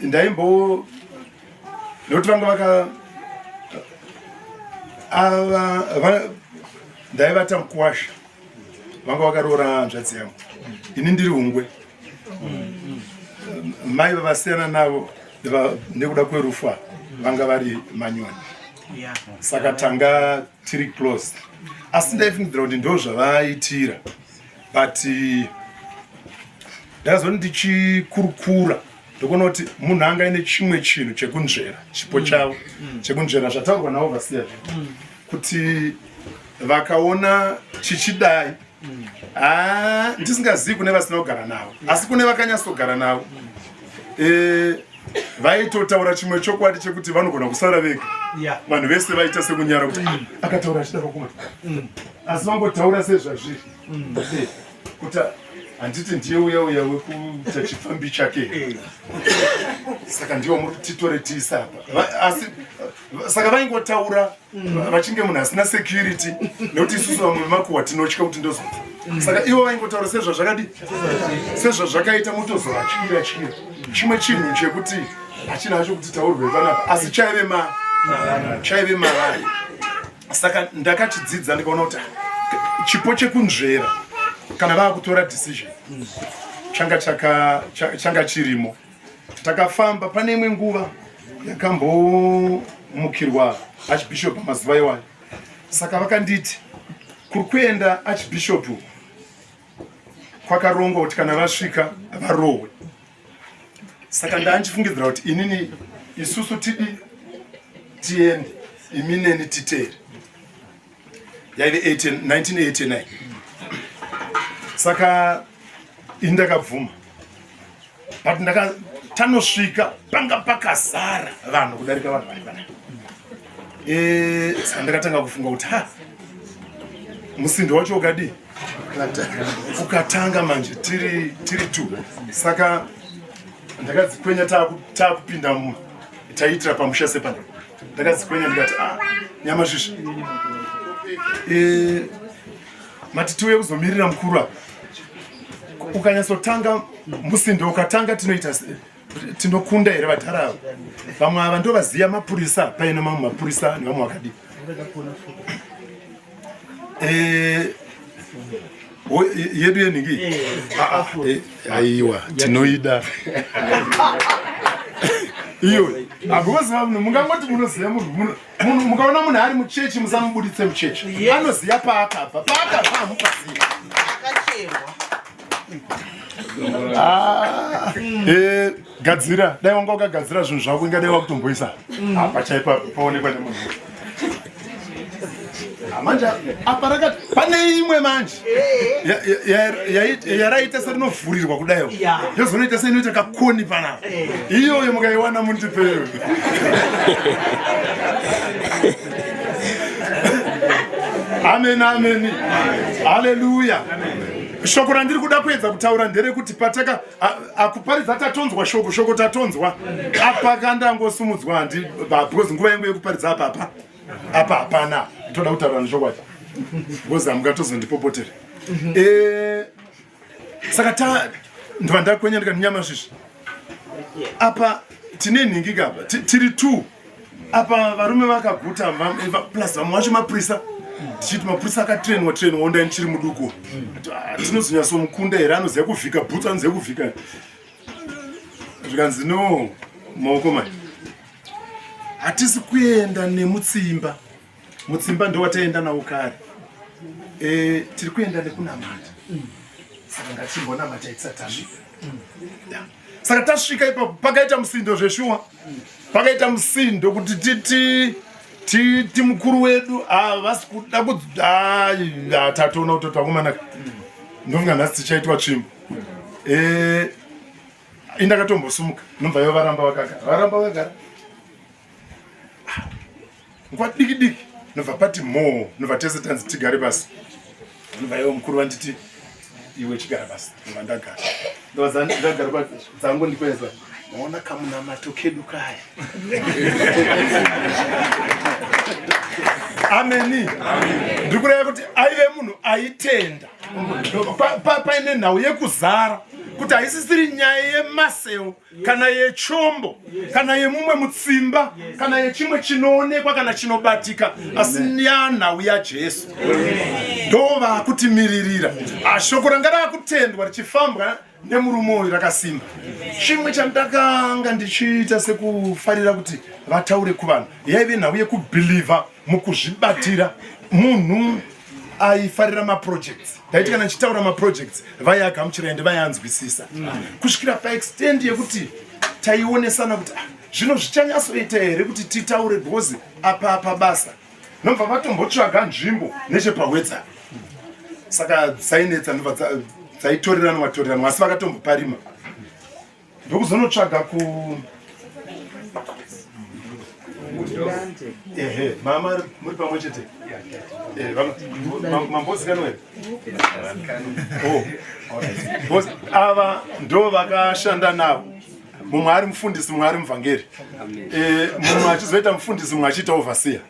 Ndaimbo nekuti vanga ndaivata mukuwasha, vanga vakaroora hanzvadzi yangu, ini ndiri Hungwe. Mai vavasiyana navo nekuda kwerufu vanga vari Manyoni. Saka tanga tiri close. Asi ndaifungidzira kuti ndo zvavaitira. But ndakazoti ndichikurukura ndokuona kuti munhu anga ine chimwe chinhu chekunzvera, chipo chavo chekunzvera zvataurwa naOverseer kuti vakaona chichidai. Ndisingazivi kune vasina kugara navo, asi kune vakanyatsogara navo vaitotaura chimwe chokwadi chekuti vanogona kusara vega. Vanhu vese vaita sekunyara kuti akataura achidaro kuma, asi vangotaura sezvazviri kuti handiti ndiye uya wekuita chifambi chake. Saka ndiwo muri titore tiisa apa. Asi saka vaingotaura vachinge munhu asina security, nekuti isusu vamwe vemakuhwa tinotya kuti ndozoti. Saka ivo vaingotaura sezvazvakadi, sezvazvakaita mutozo atyira. Chimwe chinhu chekuti hachina hacho kuti taurwe panapa, asi chaive mavari. Saka ndakachidzidza ndikaona kuti chipo chekunzvera kana vava kutora decision changa chirimo. Takafamba pane imwe nguva yakambomukirwa Archbishop mazuva iwayo. Saka vakanditi kuri kuenda Archbishop kwakarongwa kuti kana vasvika varohwe. Saka ndandifungidzira kuti inini isusu tiende imi neni titere. Yaive 1989. Saka indakabvuma. But tanosvika panga pakazara vanhu kudarika vanhu vari panapa. Saka ndakatanga kufunga kuti musindo wacho ukadi ukatanga manje tiri 2 saka ndakadzikwenya taakupinda taitira pamusha sepana ndakadzikwenya ndikati nyama zvisvi mati tiuye kuzomirira mukuru apa ukanyatsotanga musindo ukatanga tinokunda here vatara ava vamwe ava ndo vaziya mapurisa paine mamwe mapurisa nevamwe vakadi yedu yeningi aiwa tinoida iyo agoziva munhu mungangoti munoziva munhu mukaona munhu ari muchechi musamubuditse muchechi anoziva paakabva hamupaziva gadzira dai wanga wakagadzira zvinhu zvako ingadai wakutomboisa pachaipa paonekwa nemunhu manje apa rakati pane imwe manje yaraita serinovhurirwa kudaiwo yozonoita seinoita kakoni panapa iyoyo mukaiwana mundipeyo amen amen haleluya shoko randiri kuda kuedza kutaura nderekuti pataka akuparidza tatonzwa shoko tatonzwa apa kandangosumudzwa handi because nguva yangu yekuparidza apa hapana toda kutaura neshoko acho because hamukatozondipopotere saka ndova ndakwenya ndikaninyama zvisvi apa tine nhingi kapa tiri 2 apa varume vakaguta plus vamwe vacho mapurisa tichiti mapurisa akatrainwa onda ndichiri muduku tinozonyatsomukunda here anoziva kuvhika bhutsu anoziva kuvhika zvikanzi no maoko mai hatisi kuenda nemutsimba ndo wataenda nawo kare tiri kuenda nekunamata saka ngatimbonamata tisati tasvika saka tasvika ipapo pakaita musindo zveshuwa pakaita musindo kuti titi mukuru wedu vasi kuda tatoona kuti takumanaka ndonga nhasi tichaitwa tsvimbo indakatombosumuka nobva ivo varamba vakagara nguva diki nobva pati nobva tese tanzi tigare pasi nobva ivo mukuru vanditi iwe chigara pasi nobva ndagara pasi dzangu ndikweza maona kamunamato kedu kaya ameni ndiri kureva kuti aive munhu aitenda paine nhau yekuzara kuti haisisiri nyaya yemaseo kana yechombo kana yemumwe mutsimba kana yechimwe chinoonekwa kana chinobatika asi yanhau yajesu ndo vakutimiririra shoko ranga rakutendwa richifambwa nemurume uyu rakasimba chimwe chandakanga ndichiita sekufarira kuti vataure kuvanhu yaive nhau yekubhilivha mukuzvibatira munhu aifarira maprojects ndaiti kana ndichitaura maprojects vaiagamuchira ende vaianzwisisa kusvikira paextend yekuti taionesana kuti zvino zvichanyatsoita here kuti titaure bhozi apa basa nobva vatombotsvaga nzvimbo nechepawedza saka dzainetsa ndobva dzaitorerana asi vakatomboparima ndokuzonotsvaga mama muri pamwe chete mambozi kanwe ava ndo vakashanda navo mumwe ari mufundisi mumwe ari muvhangeri mumwe achizoita mufundisi mumwe achiita ovhasiya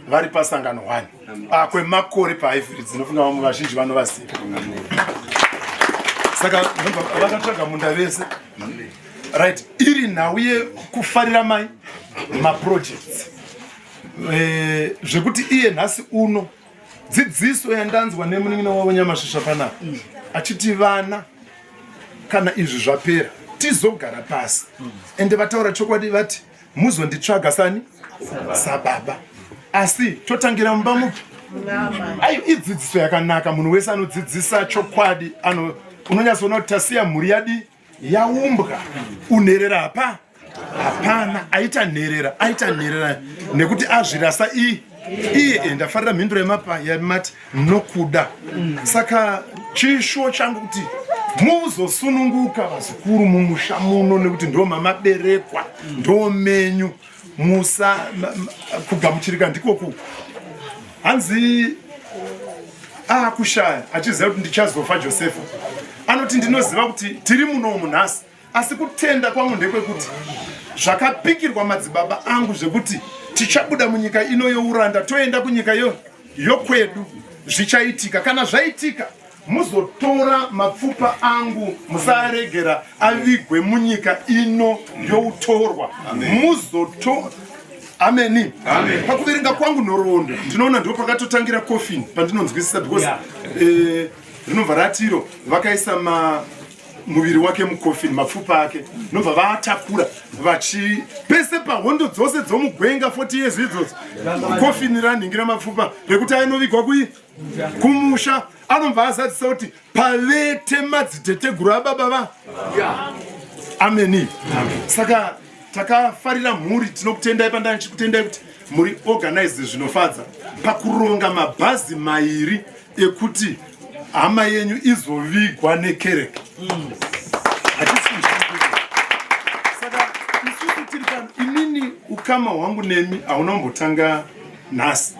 vari pasangano 1 kwemakore paivhiri dzinofunga vamwe vazhinji vanovaziva saka vakatsvaga munda vese right iri nhau yekufarira maprojects zvekuti iye nhasi uno dzidziso yandanzwa nemunin'ina wavo nyamasvisva panapa achiti vana kana izvi zvapera tizogara pasi ende vataura chokwadi vati muzonditsvaga sani sababa asi totangira mumba mupi ai idzidziso yakanaka munhu wese anodzidzisa chokwadi unonyatsoona kuti tasiya mhuri yadi yaumbwa unherera hapana aita nherera nekuti azvirasa iye endafarira mhinduro yamati nokuda saka chishuwo changu kuti muzosununguka vazukuru mumusha muno nekuti ndo mamaberekwa ndo menyu musa kugamuchirika ndikoku hanzi kushaya achiziva kuti ndichazofa Josefa anoti ndinoziva kuti tiri munomu nhasi asi kutenda kwangu ndekwekuti zvakapikirwa madzibaba angu zvekuti tichabuda munyika ino youranda toenda kunyika yokwedu zvichaitika. Kana zvaitika muzotora mapfupa angu musaregera avigwe munyika ino youtorwa. Ameni. Pakuverenga kwangu nhoroondo ndinoona ndipo pakatotangira coffin pandinonzwisisa because rinobva ratiro vakaisa muviri wake mucoffin mapfupa ake nobva vaatakura pese pahondo dzose dzomugwenga 40 years idzodzo coffin ranhingira mapfupa rekuti ainovigwa kumusha anobva azadzisa kuti pavete madziteteguru ababa ameni. Saka takafarira mhuri tinokutendai pandani chikutendai kuti muri organize zvinofadza pakuronga mabhazi mairi ekuti hama yenyu izovigwa nekereke. Saka isusu tiri pano inini ukama hwangu nemi haunombotanga nhasi.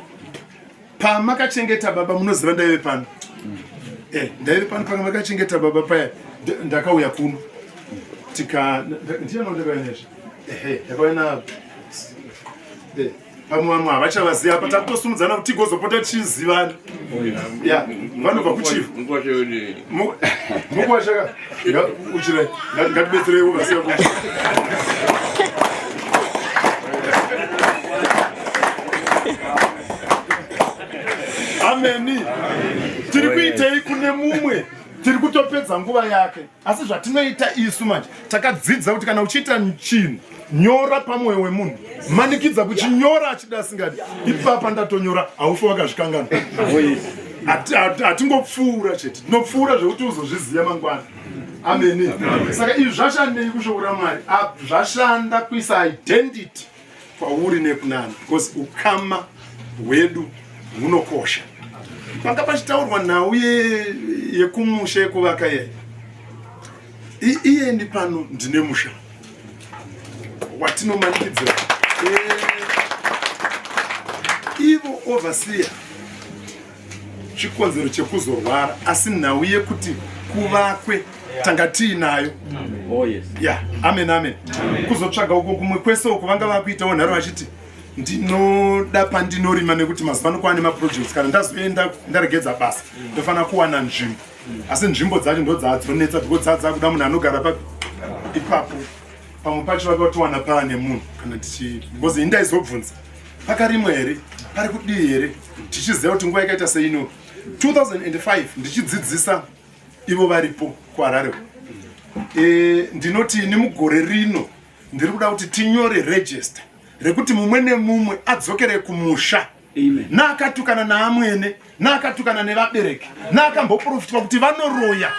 Pamakachengeta baba munoziva ndaive pano. Ndaive pano pamakachengeta baba paya ndakauya kuno. Ndianondekainezve. Ndakaona pamwe vamwe havachavaziva apa takutosimudzana kuti tigozopota tichizivana. Vanobva kuchifu munguva shaka uchirai ngatibetserei uvasiya kuti ameni. Tiri kuitei kune mumwe tiri kutopedza nguva yake asi zvatinoita isu manje takadzidza kuti kana uchiita chinhu nyora pamwoyo wemunhu manikidza kuchinyora achida asingadi ipapa ndatonyora haufi wakazvikangana. Hatingopfuura chete tinopfuura zvekuti uzozviziva mangwana. Ameni. Saka izvi zvashandei kushoko raMwari zvashanda kuisa identity kwauri nekunani because ukama hwedu hunokosha. Panga pachitaurwa nhau yekumusha yekuvaka yeye iye ndi pano ndine musha watinomanikidzira ivo overseer chikonzero chekuzorwara asi nhau yekuti kuvakwe tanga tiinayo. Amen. Kuzotsvaga uko kumwe kwese uko vanga vakuitawo nharo vachiti ndinoda pandinorima nekuti mazuva ano kwaane maprojects kana ndazoenda ndaregedza basa ndofanira kuwana nzvimbo asi nzvimbo dzacho ndo dzadzonetsa because dzakuda munhu anogara ipapo pamwe pacho vakatowana paane munhu kana because indaizobvunza pakarimwe here pari kudii here tichiziva kuti nguva yakaita seino 2005 ndichidzidzisa ivo varipo kuHarare. Ndinoti nemugore rino ndiri kuda kuti tinyore register rekuti mumwe nemumwe adzokere kumusha naakatukana naamwene naakatukana nevabereki naakamboprofitwa kuti vanoroya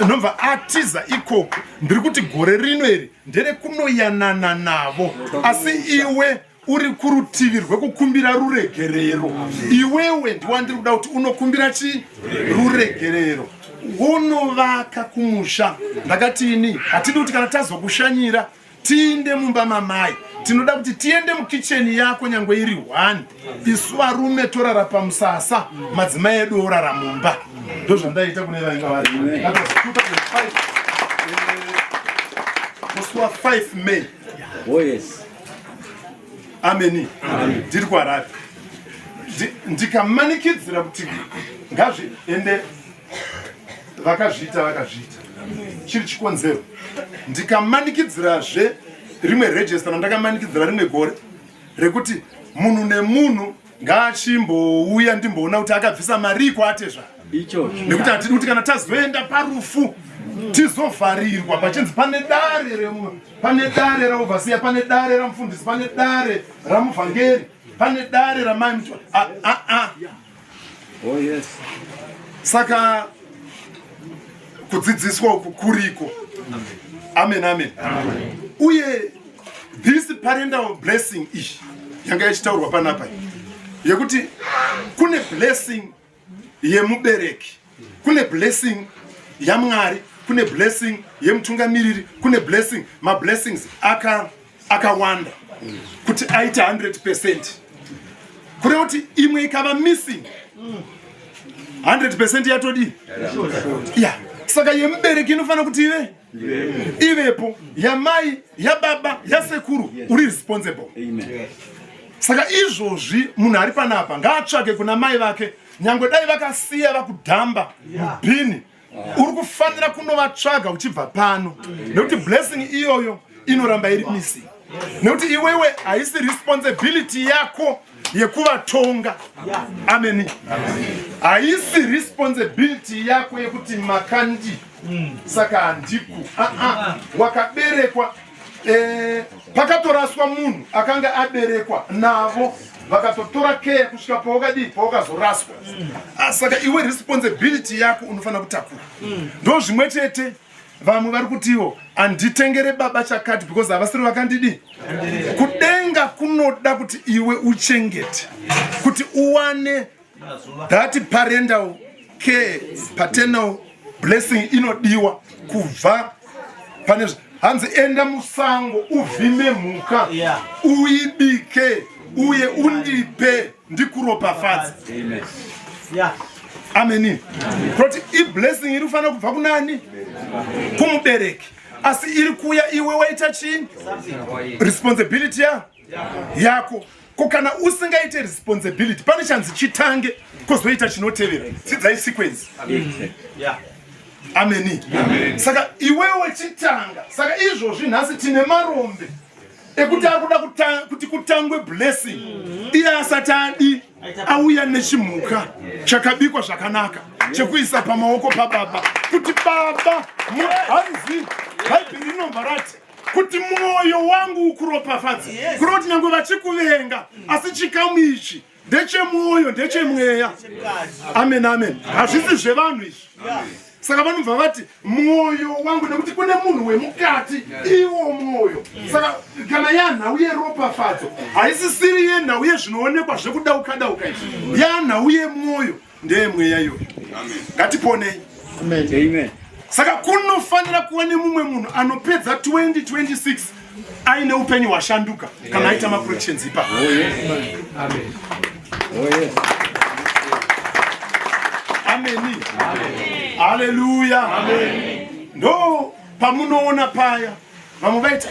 nobva atiza ikoko. Ndiri kuti gore rino iri nderekunoyanana navo asi iwe uri kurutivi rwekukumbira ruregerero. Iwewe ndiwandiri kuda kuti unokumbira ruregerero unovaka kumusha. Ndakatini hatidi kuti kana tazokushanyira tiinde mumba mamai tinoda kuti tiende mukicheni yako nyangwe iri 1 isu varume torara pamusasa madzimai edu orara mumba. Ndozvandaita kune vainga vari musi wa5 May. Ameni. Ndiri kuHarare ndikamanikidzira kuti ngazviende vakazviita chiri chikonzero ndikamanikidzirazve rimwe register randakamanikidzira rimwe gore rekuti munhu nemunhu ngaachimbouya ndimboona kuti akabvisa mari kwatezva nekuti hatidi kuti kana tazoenda parufu tizovharirwa pachinzi pane dare raovhasiya pane dare ramufundisi pane dare ramuvhangeri pane dare ramai saka kudzidziswa uku kuriko. Amen. Uye this parental blessing iyi yanga ichitaurwa panapa yekuti kune blessing yemubereki, kune blessing yaMwari, kune blessing yemutungamiriri, kune blessing mablessings akawanda kuti aita 100%. Kureva kuti imwe ikava missing 100% yatodi ya saka yemubereki inofanira kuti ivepo, yamai, yababa, yasekuru uri responsible. Saka izvozvi munhu ari panapa ngaatsvake kuna mai vake, nyangwe dai vakasiya vakudhamba mubhini, uri kufanira kunovatsvaga uchibva pano, nekuti blessing iyoyo inoramba iri missing. Nekuti iwewe haisi responsibility yako yekuvatonga. Amen. Haisi responsibility yako yekuti makandi saka handiku. Wakaberekwa pakatoraswa munhu akanga aberekwa navo vakatotora care kusvika pawakazoraswa. Saka iwe responsibility yako unofanira kutakura. Ndo zvimwe chete vamwe vari kutiwo handitengere baba chakati because havasiri vakandidi. Kudenga kunoda kuti iwe uchengete, kuti uwane that parental care, paternal blessing inodiwa kubva pane hanzi enda musango uvhime mhuka uibike uye undipe ndikuropafadza. Amen. Kuti iblessing iri kufanira kubva kunani? Kumubereki. Asi iri kuya iwe waita chini? Responsibility yako. Kana usingaite responsibility pane chanzi chitange kozoita chinotevera. Sidzai sequence. Amen. Saka iwewe chitanga. Saka izvozvi nhasi tine marombe ekuti akuda kuti kutangwe blessing. Iye asati adi auya nechimhuka chakabikwa zvakanaka chekuisa pamaoko pababa, kuti baba muhanzi bhaibheri rinobva rati kuti mwoyo wangu ukuropafadza. Kuri kuti nyangwe vachikuvenga asi chikamu ichi ndechemwoyo, ndechemweya. Amen, amen. Hazvisi zvevanhu izvi. Saka vanobva vati mwoyo wangu, nekuti kune munhu wemukati iwo mwoyo. Saka kana yanhau yeropafadzo haisisiri yenhau yezvinoonekwa zvekudauka izvi, yanhau yemwoyo ndeyemweya iyoyo. Ngatiponei. Amen. Saka kunofanira kuva nemumwe munhu anopedza 2026 aine upenyu hwashanduka kana aita maprojections ipapo. Amen. Hallelujah. Ndo pamunoona paya vamwe vaiti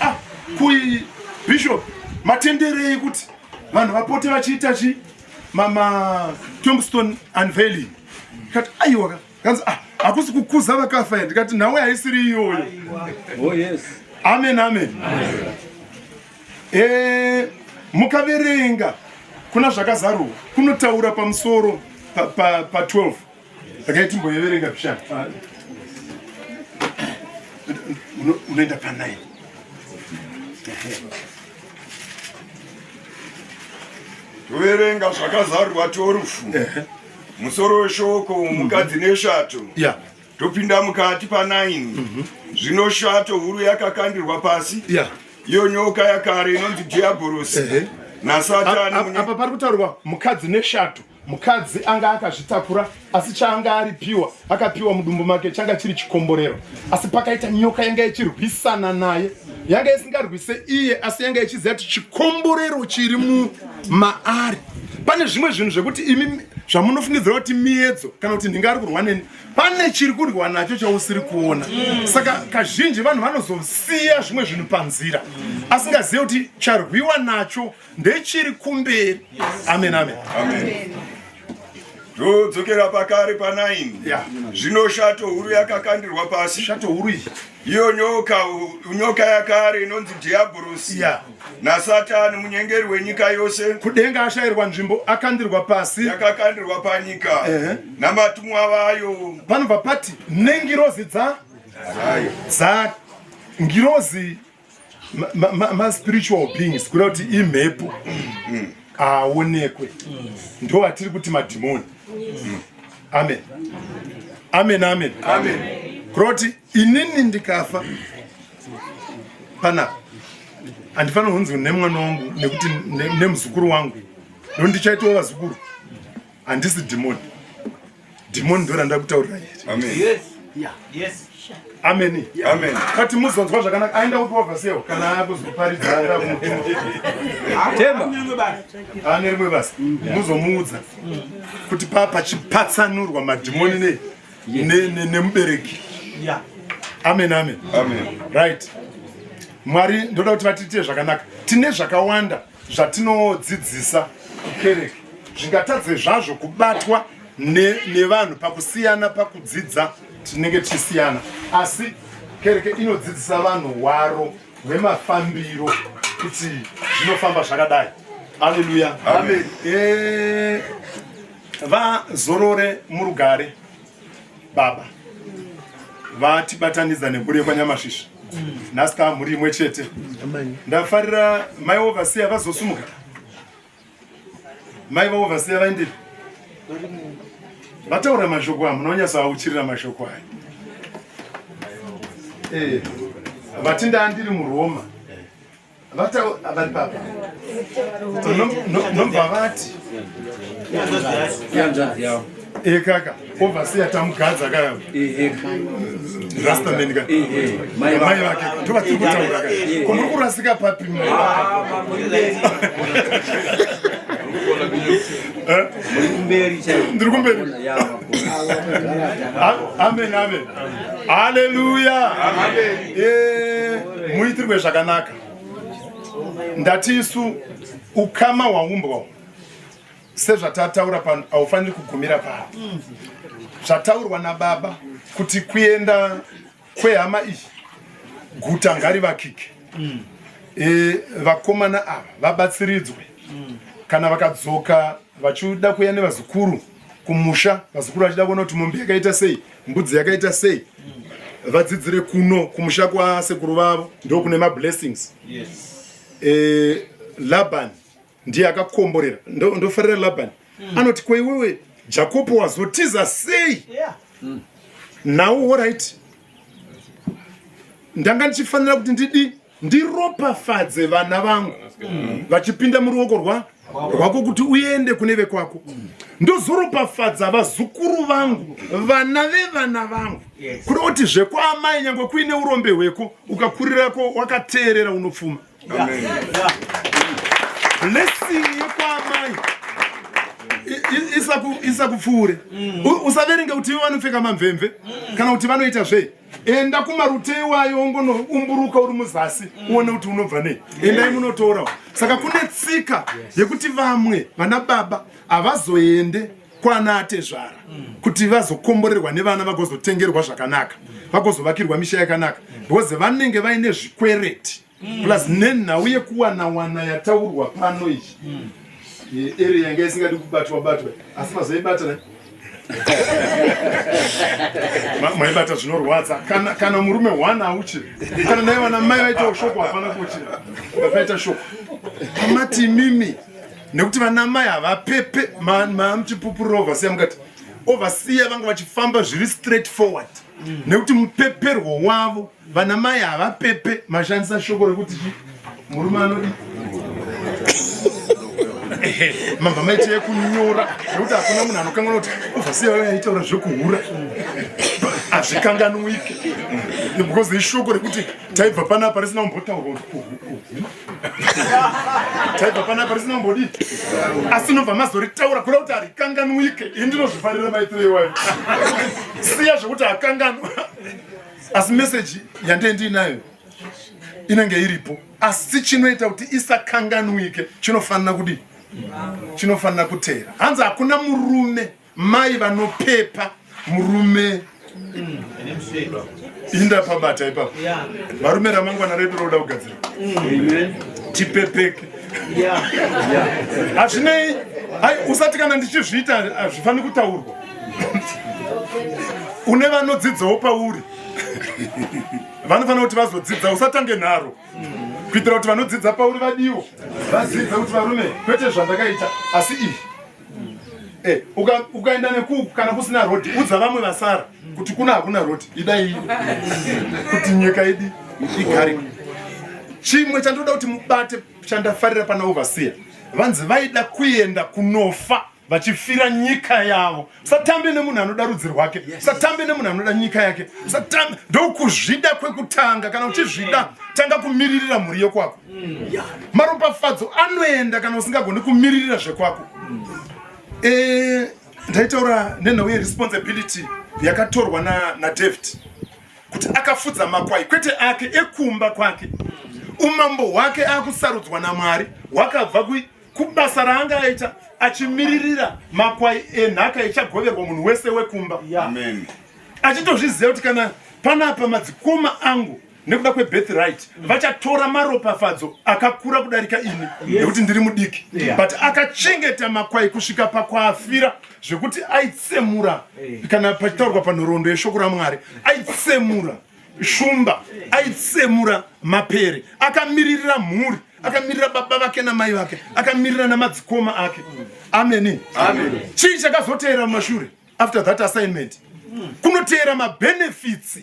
kui bishop matenderei kuti vanhu vapote vachiita mama tombstone unveiling. Kati aiwa kanzi hakusi kukuza vakafa. Ndikati nawe haisiri iyoyo. Amen. Mukaverenga kuna zvakazarwa kunotaura pamusoro pa 12 akaiti mboyeverenga pishana unoenda pa9. Toverenga zvakazarwa 12 musoro weshoko mukadzi neshato. Topinda mukati pa9. Zvino shato huru yakakandirwa pasi, iyo nyoka yakare inonzi dhiabhorosi naSatani. Apa pari kutaurwa mukadzi neshato. Mukadzi anga akazvitakura, asi chaanga aripiwa akapiwa mudumbu make changa chiri chikomborero. Asi pakaita nyoka yanga ichirwisana naye, yanga isingarwise iye asi yanga ichiziva kuti chikomborero chiri maari. Pane zvimwe zvinhu zvekuti imi zvamunofungidzira kuti miedzo kana kuti ndinga ari kurwa neni, pane chiri kurwa nacho chausiri kuona. Saka kazhinji vanhu vanozosiya zvimwe zvinhu panzira asingazive kuti charwiwa nacho ndechiri kumberi. Amen. Ndodzokera pakare pa9. Zvino shato huru yakakandirwa pasi. Shato huru iyi iyo nyoka yakare inonzi dhiabhorosi naSatani munyengeri wenyika yose. Kudenga ashayirwa nzvimbo akandirwa pasi, yakakandirwa panyika namatumwa vayo. Panobva pati nengirozi dza ngirozi ma spiritual beings, kuda kuti imhepo aonekwe. Ndo atiri kuti madhimoni. Amen. Kuroti inini ndikafa panapa handifanira kunzi nemwana wangu nekuti nemuzukuru wangu ndo ndichaitawo vazukuru. Handisi dhimoni. Dhimoni ndo randa kutaurira here. Amen. Yes. Amen. Amen. Kati muzonzwa zvakanaka aenda kuti overseer kana akuzoparidza ara kumutuma. Ane rimwe basa. Muzomuudza kuti pachipatsanurwa madhimoni nemubereki. Amen. Amen. Amen. Right. Mwari ndoda kuti vatite zvakanaka. Tine zvakawanda zvatinodzidzisa kukereke. Zvingatadze zvazvo kubatwa nevanhu pakusiyana pakudzidza tinenge tichisiyana. Asi kereke inodzidzisa vanhu hwaro hwemafambiro kuti zvinofamba zvakadai. Haleluya. Amen. Vazorore murugare baba vatibatanidza nemburi yekwanyamashizha. Nhasi muri imwe chete. Ndafarira mai overseer vazosumuka. Mai overseer vaendei. Vataura mashoko amo, munonyasa auchirira mashoko aya. Vatinda ndiri muRoma. Vataura vari papa. Nomba vati. Kaka, overseer tamugadza kaya. Rasta menika. Mai vake tova tiri kutaura kaya. Ko muri kurasika papi mai. Ndiri kumberi. Amen. Amen. Haleluya. Muitirwe zvakanaka. Ndati isu ukama hwaumbwa sezvatataura pano haufaniri kugumira pano. Zvataurwa nababa kuti kuenda kwehama iyi guta ngarivakike. Vakomana ava vabatsiridzwe. Kana vakadzoka vachida kuya nevazukuru kumusha, vazukuru vachida kuona kuti mombe yakaita sei, mbudzi yakaita sei, vadzidzire kuno kumusha kwasekuru vavo ndo kune mablessings. Labani ndiye akakomborera, ndofarira Labani. Anoti kwa iwewe Jacob wazotiza sei? Now alright. Ndanga ndichifanira kuti ndiropafadze vana vangu vachipinda muruoko rwako kuti uende kune vekwako. Ndozoropafadza vazukuru vangu, vana vevana vangu. Kuri kuti zvekwaamai nyangwe kuine urombe hweko ukakurirako wakateerera unopfuma. Blessing yekwaamai isakupfuure. Usaverenga kuti ivo vanopfeka mamvemve kana kuti vanoita zvei. Enda kumarute wayo ngono umburuka uri muzasi uone kuti unobva nei. Endai munotorawo. Saka kune tsika yekuti vamwe vana baba avazoende kwana atezvara kuti vazokomborerwa nevana vagozotengerwa zvakanaka, vagozovakirwa misha yakanaka, because vanenge vaine zvikwereti plus nenhau yekuwana yataurwa pano ichi. Eri yanga isingadi kubatwa asi mazoibata maibata zvinorwadza. Kana murume wana auchiri, kana naye vana mai vaitawo shoko hapana kuchira, vapaita shoko amati mimi nekuti vana mai havapepe. Muchipupurira overseer mukati overseer vanga vachifamba zviri straight forward nekuti mupeperwo wavo vana mai havapepe. Mashandisa shoko rekuti murume anodi mamba maite yekunyora nekuti hakuna munhu anokanganwa kuti overseer yaitaura zvekuhura hazvikanganwike because ishoko rekuti taibva panapa risina kumbotaurwa taibva panapa risina kumbodi asi nobva mazoritaura kuda kuti harikanganwike. Indinozvifarira maitiro iwayo siya zvokuti hakanganwa asi meseji yandeindinayo inenge iripo, asi chinoita kuti isakanganwike chinofanira kudi chinofanira kuteera. Hanzi hakuna murume mai vanopepa murume inda pabata ipapo. Varume ramangwana redu roda kugadzira tipepeke. Hazvinei usati kana ndichizviita hazvifani kutaurwa. Une vanodzidzawo pauri vanofanira kuti vazodzidza, usatange nharo kuitira kuti vanodzidza pauri vadiwo vadzidza kuti varume kwete zvandakaita asi iyi. Ukaenda nekuku kana kusina rodi udza vamwe vasara kuti kuna hakuna rodi idai kuti nyika idi igare. Chimwe chandoda kuti mubate chandafarira pana overseer, vanzi vaida kuenda kunofa vachifira nyika yavo. Usatambe nemunhu anoda rudzi rwake, usatambe nemunhu anoda nyika yake. Ndokuzvida kwekutanga. Kana uchizvida, tanga kumiririra mhuri yekwako. Maropafadzo anoenda kana usingagoni kumiririra zvekwako. Ndaitaura nenhau yeresponsibility yakatorwa naDavid kuti akafudza makwai, kwete ake ekumba kwake. Umambo hwake akusarudzwa naMwari hwakabva kubasa raanga aita achimiririra makwai enhaka ichagoverwa munhu wese wekumba. Amen. Achitozviziva kuti kana panapa madzikoma angu nekuda kwebirthright vachatora maropafadzo akakura kudarika ini nekuti ndiri mudiki, but akachengeta makwai kusvika pakwaafira zvekuti aitsemura, kana pachitaurwa panhoroondo yeshoko raMwari, aitsemura shumba, aitsemura mapere, akamiririra mhuri, akamirira baba vake namai vake, akamirira namadzikoma ake. Amen. Chii chakazoteera mumashure after that assignment? Kunoteera mabenefits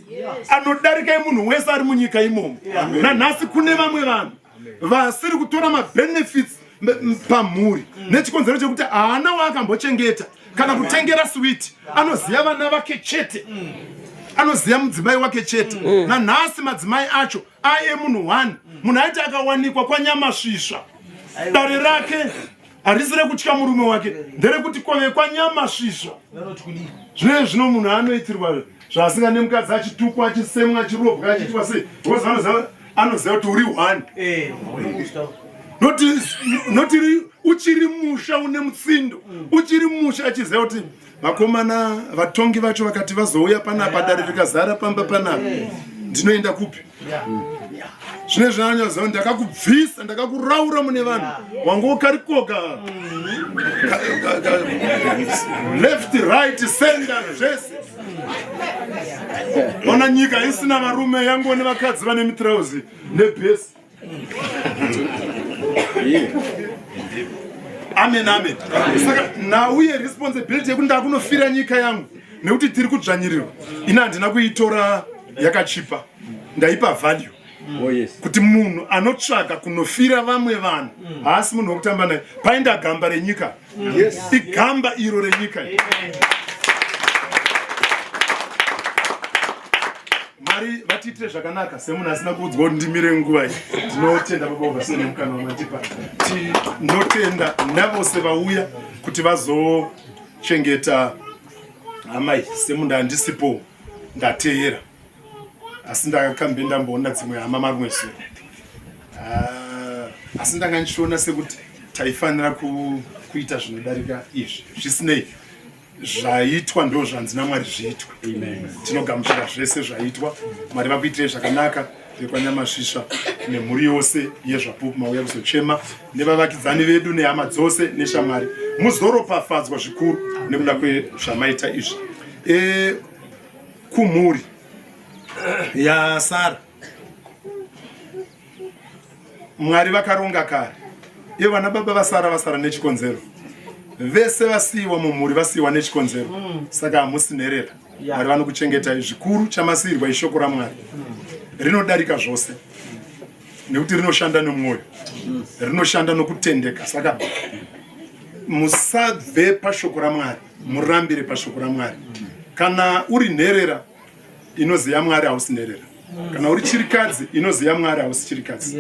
anodarika emunhu wese ari munyika imomo. Nanhasi kune vamwe vanhu vasiri kutora mabenefits pamhuri nechikonzero chekuti haana waakambochengeta kana kutengera switi. Anoziva vana vake chete, anoziva mudzimai wake chete. Nanhasi madzimai acho aye munhu 1, munhu aiti akawanikwa kwaNyamasvisva, dare rake harisire kutya murume wake, nderekuti kwave kwaNyamasvisva. Zvino zvino munhu anoitirwa zvasinga nemukadzi achitukwa, achisemwa, achirobwa, achiitwa sei, because anoziva kuti uri 1. Noti uchiri musha une mutsindo, uchiri musha achiziva kuti vakomana vatongi vacho vakati vazouya panapa, dare vikazara pamba panapa, ndinoenda kupi? Zvino zvanonyaziva ndakakubvisa, ndakakuraura mune vanhu, wangokarikoka left right center zvese. Ona nyika isina varume, yangu nevakadzi vane mitrauzi nebhesi. Amen. Saka nauye responsibility yekuti ndakunofira nyika yangu nekuti tiri kudzvanyirirwa. Ina handina kuitora yakachipa, ndaipa value. Kuti munhu anotsvaka kunofira vamwe vanhu haasi munhu wokutamba naye. Paenda gamba renyika, igamba iro renyika. Mwari vatiitire zvakanaka semunhu asina kuudzwa kuti ndimire nguva iyi. Tinotenda baba vasina nemukana wamatipa. Tinotenda navose vauya kuti vazochengeta amai. Semunhu handisipo ndateera, asi ndakakambe ndamboona dzimwe hama marumwe zuva, asi ndanga ndichiona sekuti taifanira kuita zvinodarika izvi. Zvisinei, zvaitwa ndo zvanzi naMwari zviitwe. Tinogamuchira zvese zvaitwa. Mwari vakuitire zvakanaka vekwaNyamasvisva nemhuri yose yezvapupu mauya kuzochema, nevavakidzani vedu nehama dzose neshamwari. Muzoropafadzwa zvikuru nekuda kwezvamaita izvi. Kumhuri yaSara, Mwari vakaronga kare. Ivo vana baba vasara nechikonzero. Vese vasiyiwa mumhuri vasiyiwa nechikonzero. Saka hamusi nherera. Mwari vanokuchengetai. Zvikuru chamasiyirwa ishoko raMwari rinodarika zvose, nekuti rinoshanda nemwoyo, rinoshanda nokutendeka. Saka musabve pashoko raMwari, murambire pashoko raMwari. Kana uri nherera, inoziva Mwari hausi nherera. Kana uri chirikadzi, inoziva Mwari hausi chirikadzi.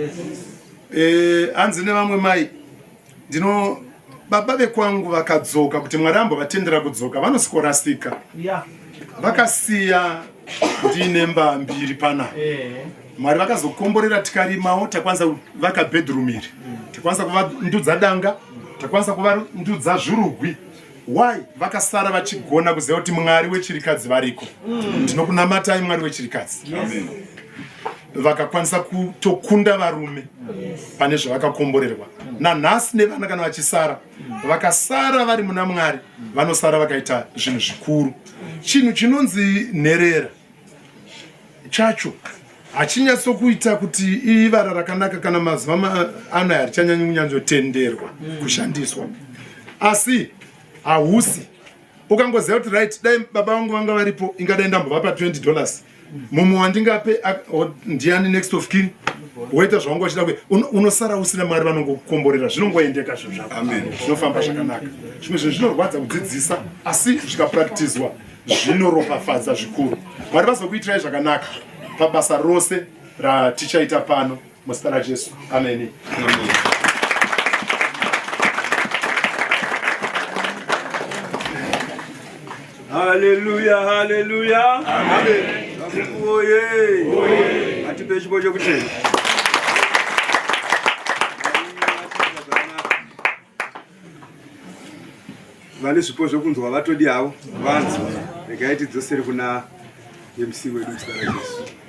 Hanzi nevamwe mai, baba vekwangu vakadzoka kuti Mwari ambovatendera kudzoka, vanosikorasika. Vakasiya ndinemba 2 panapa. Mwari vakazokomborera tikarimawo, takwanisa kuvaka bedroom iri, takwanisa kuvandudza danga, takwanisa kuvandudza zvirugwi. Why? Vakasara vachigona kuziva kuti Mwari wechirikadzi variko. Ndinokunamatai Mwari wechirikadzi. Vakakwanisa kutokunda varume pane zvavakakomborerwa. Nanhasi nevana kana vachisara, vakasara vari muna Mwari, vanosara vakaita zvinhu zvikuru. Chinhu chinonzi nherera chacho hachinyatsokuita kuti ivara rakanaka kana mazuva ano harichanyanyi kunyanyotenderwa kushandiswa. Asi hausi ukangoziva kuti right, dai baba vangu vanga varipo, ingadai ndambovapa $20, mumwe wandingape ndiani next of kin woita zvaunga uchida unosara usina mari vanongokukomborera zvinongoendeka zvinhu zvako zvinofamba zvakanaka zvimwe zvinhu zvinorwadza kudzidzisa asi zvikaprakitizwa zvinoropafadza zvikuru mwari vazokuitirai zvakanaka pabasa rose ratichaita pano muzita raJesu ameni. Haleluya, haleluya. Amen. Oye. Atipe chipo chokutenda. Vale zvipo zvokunzwa vatodi havo vanzwa. Regai tidzosere kuna MC wedu muzita raJesu.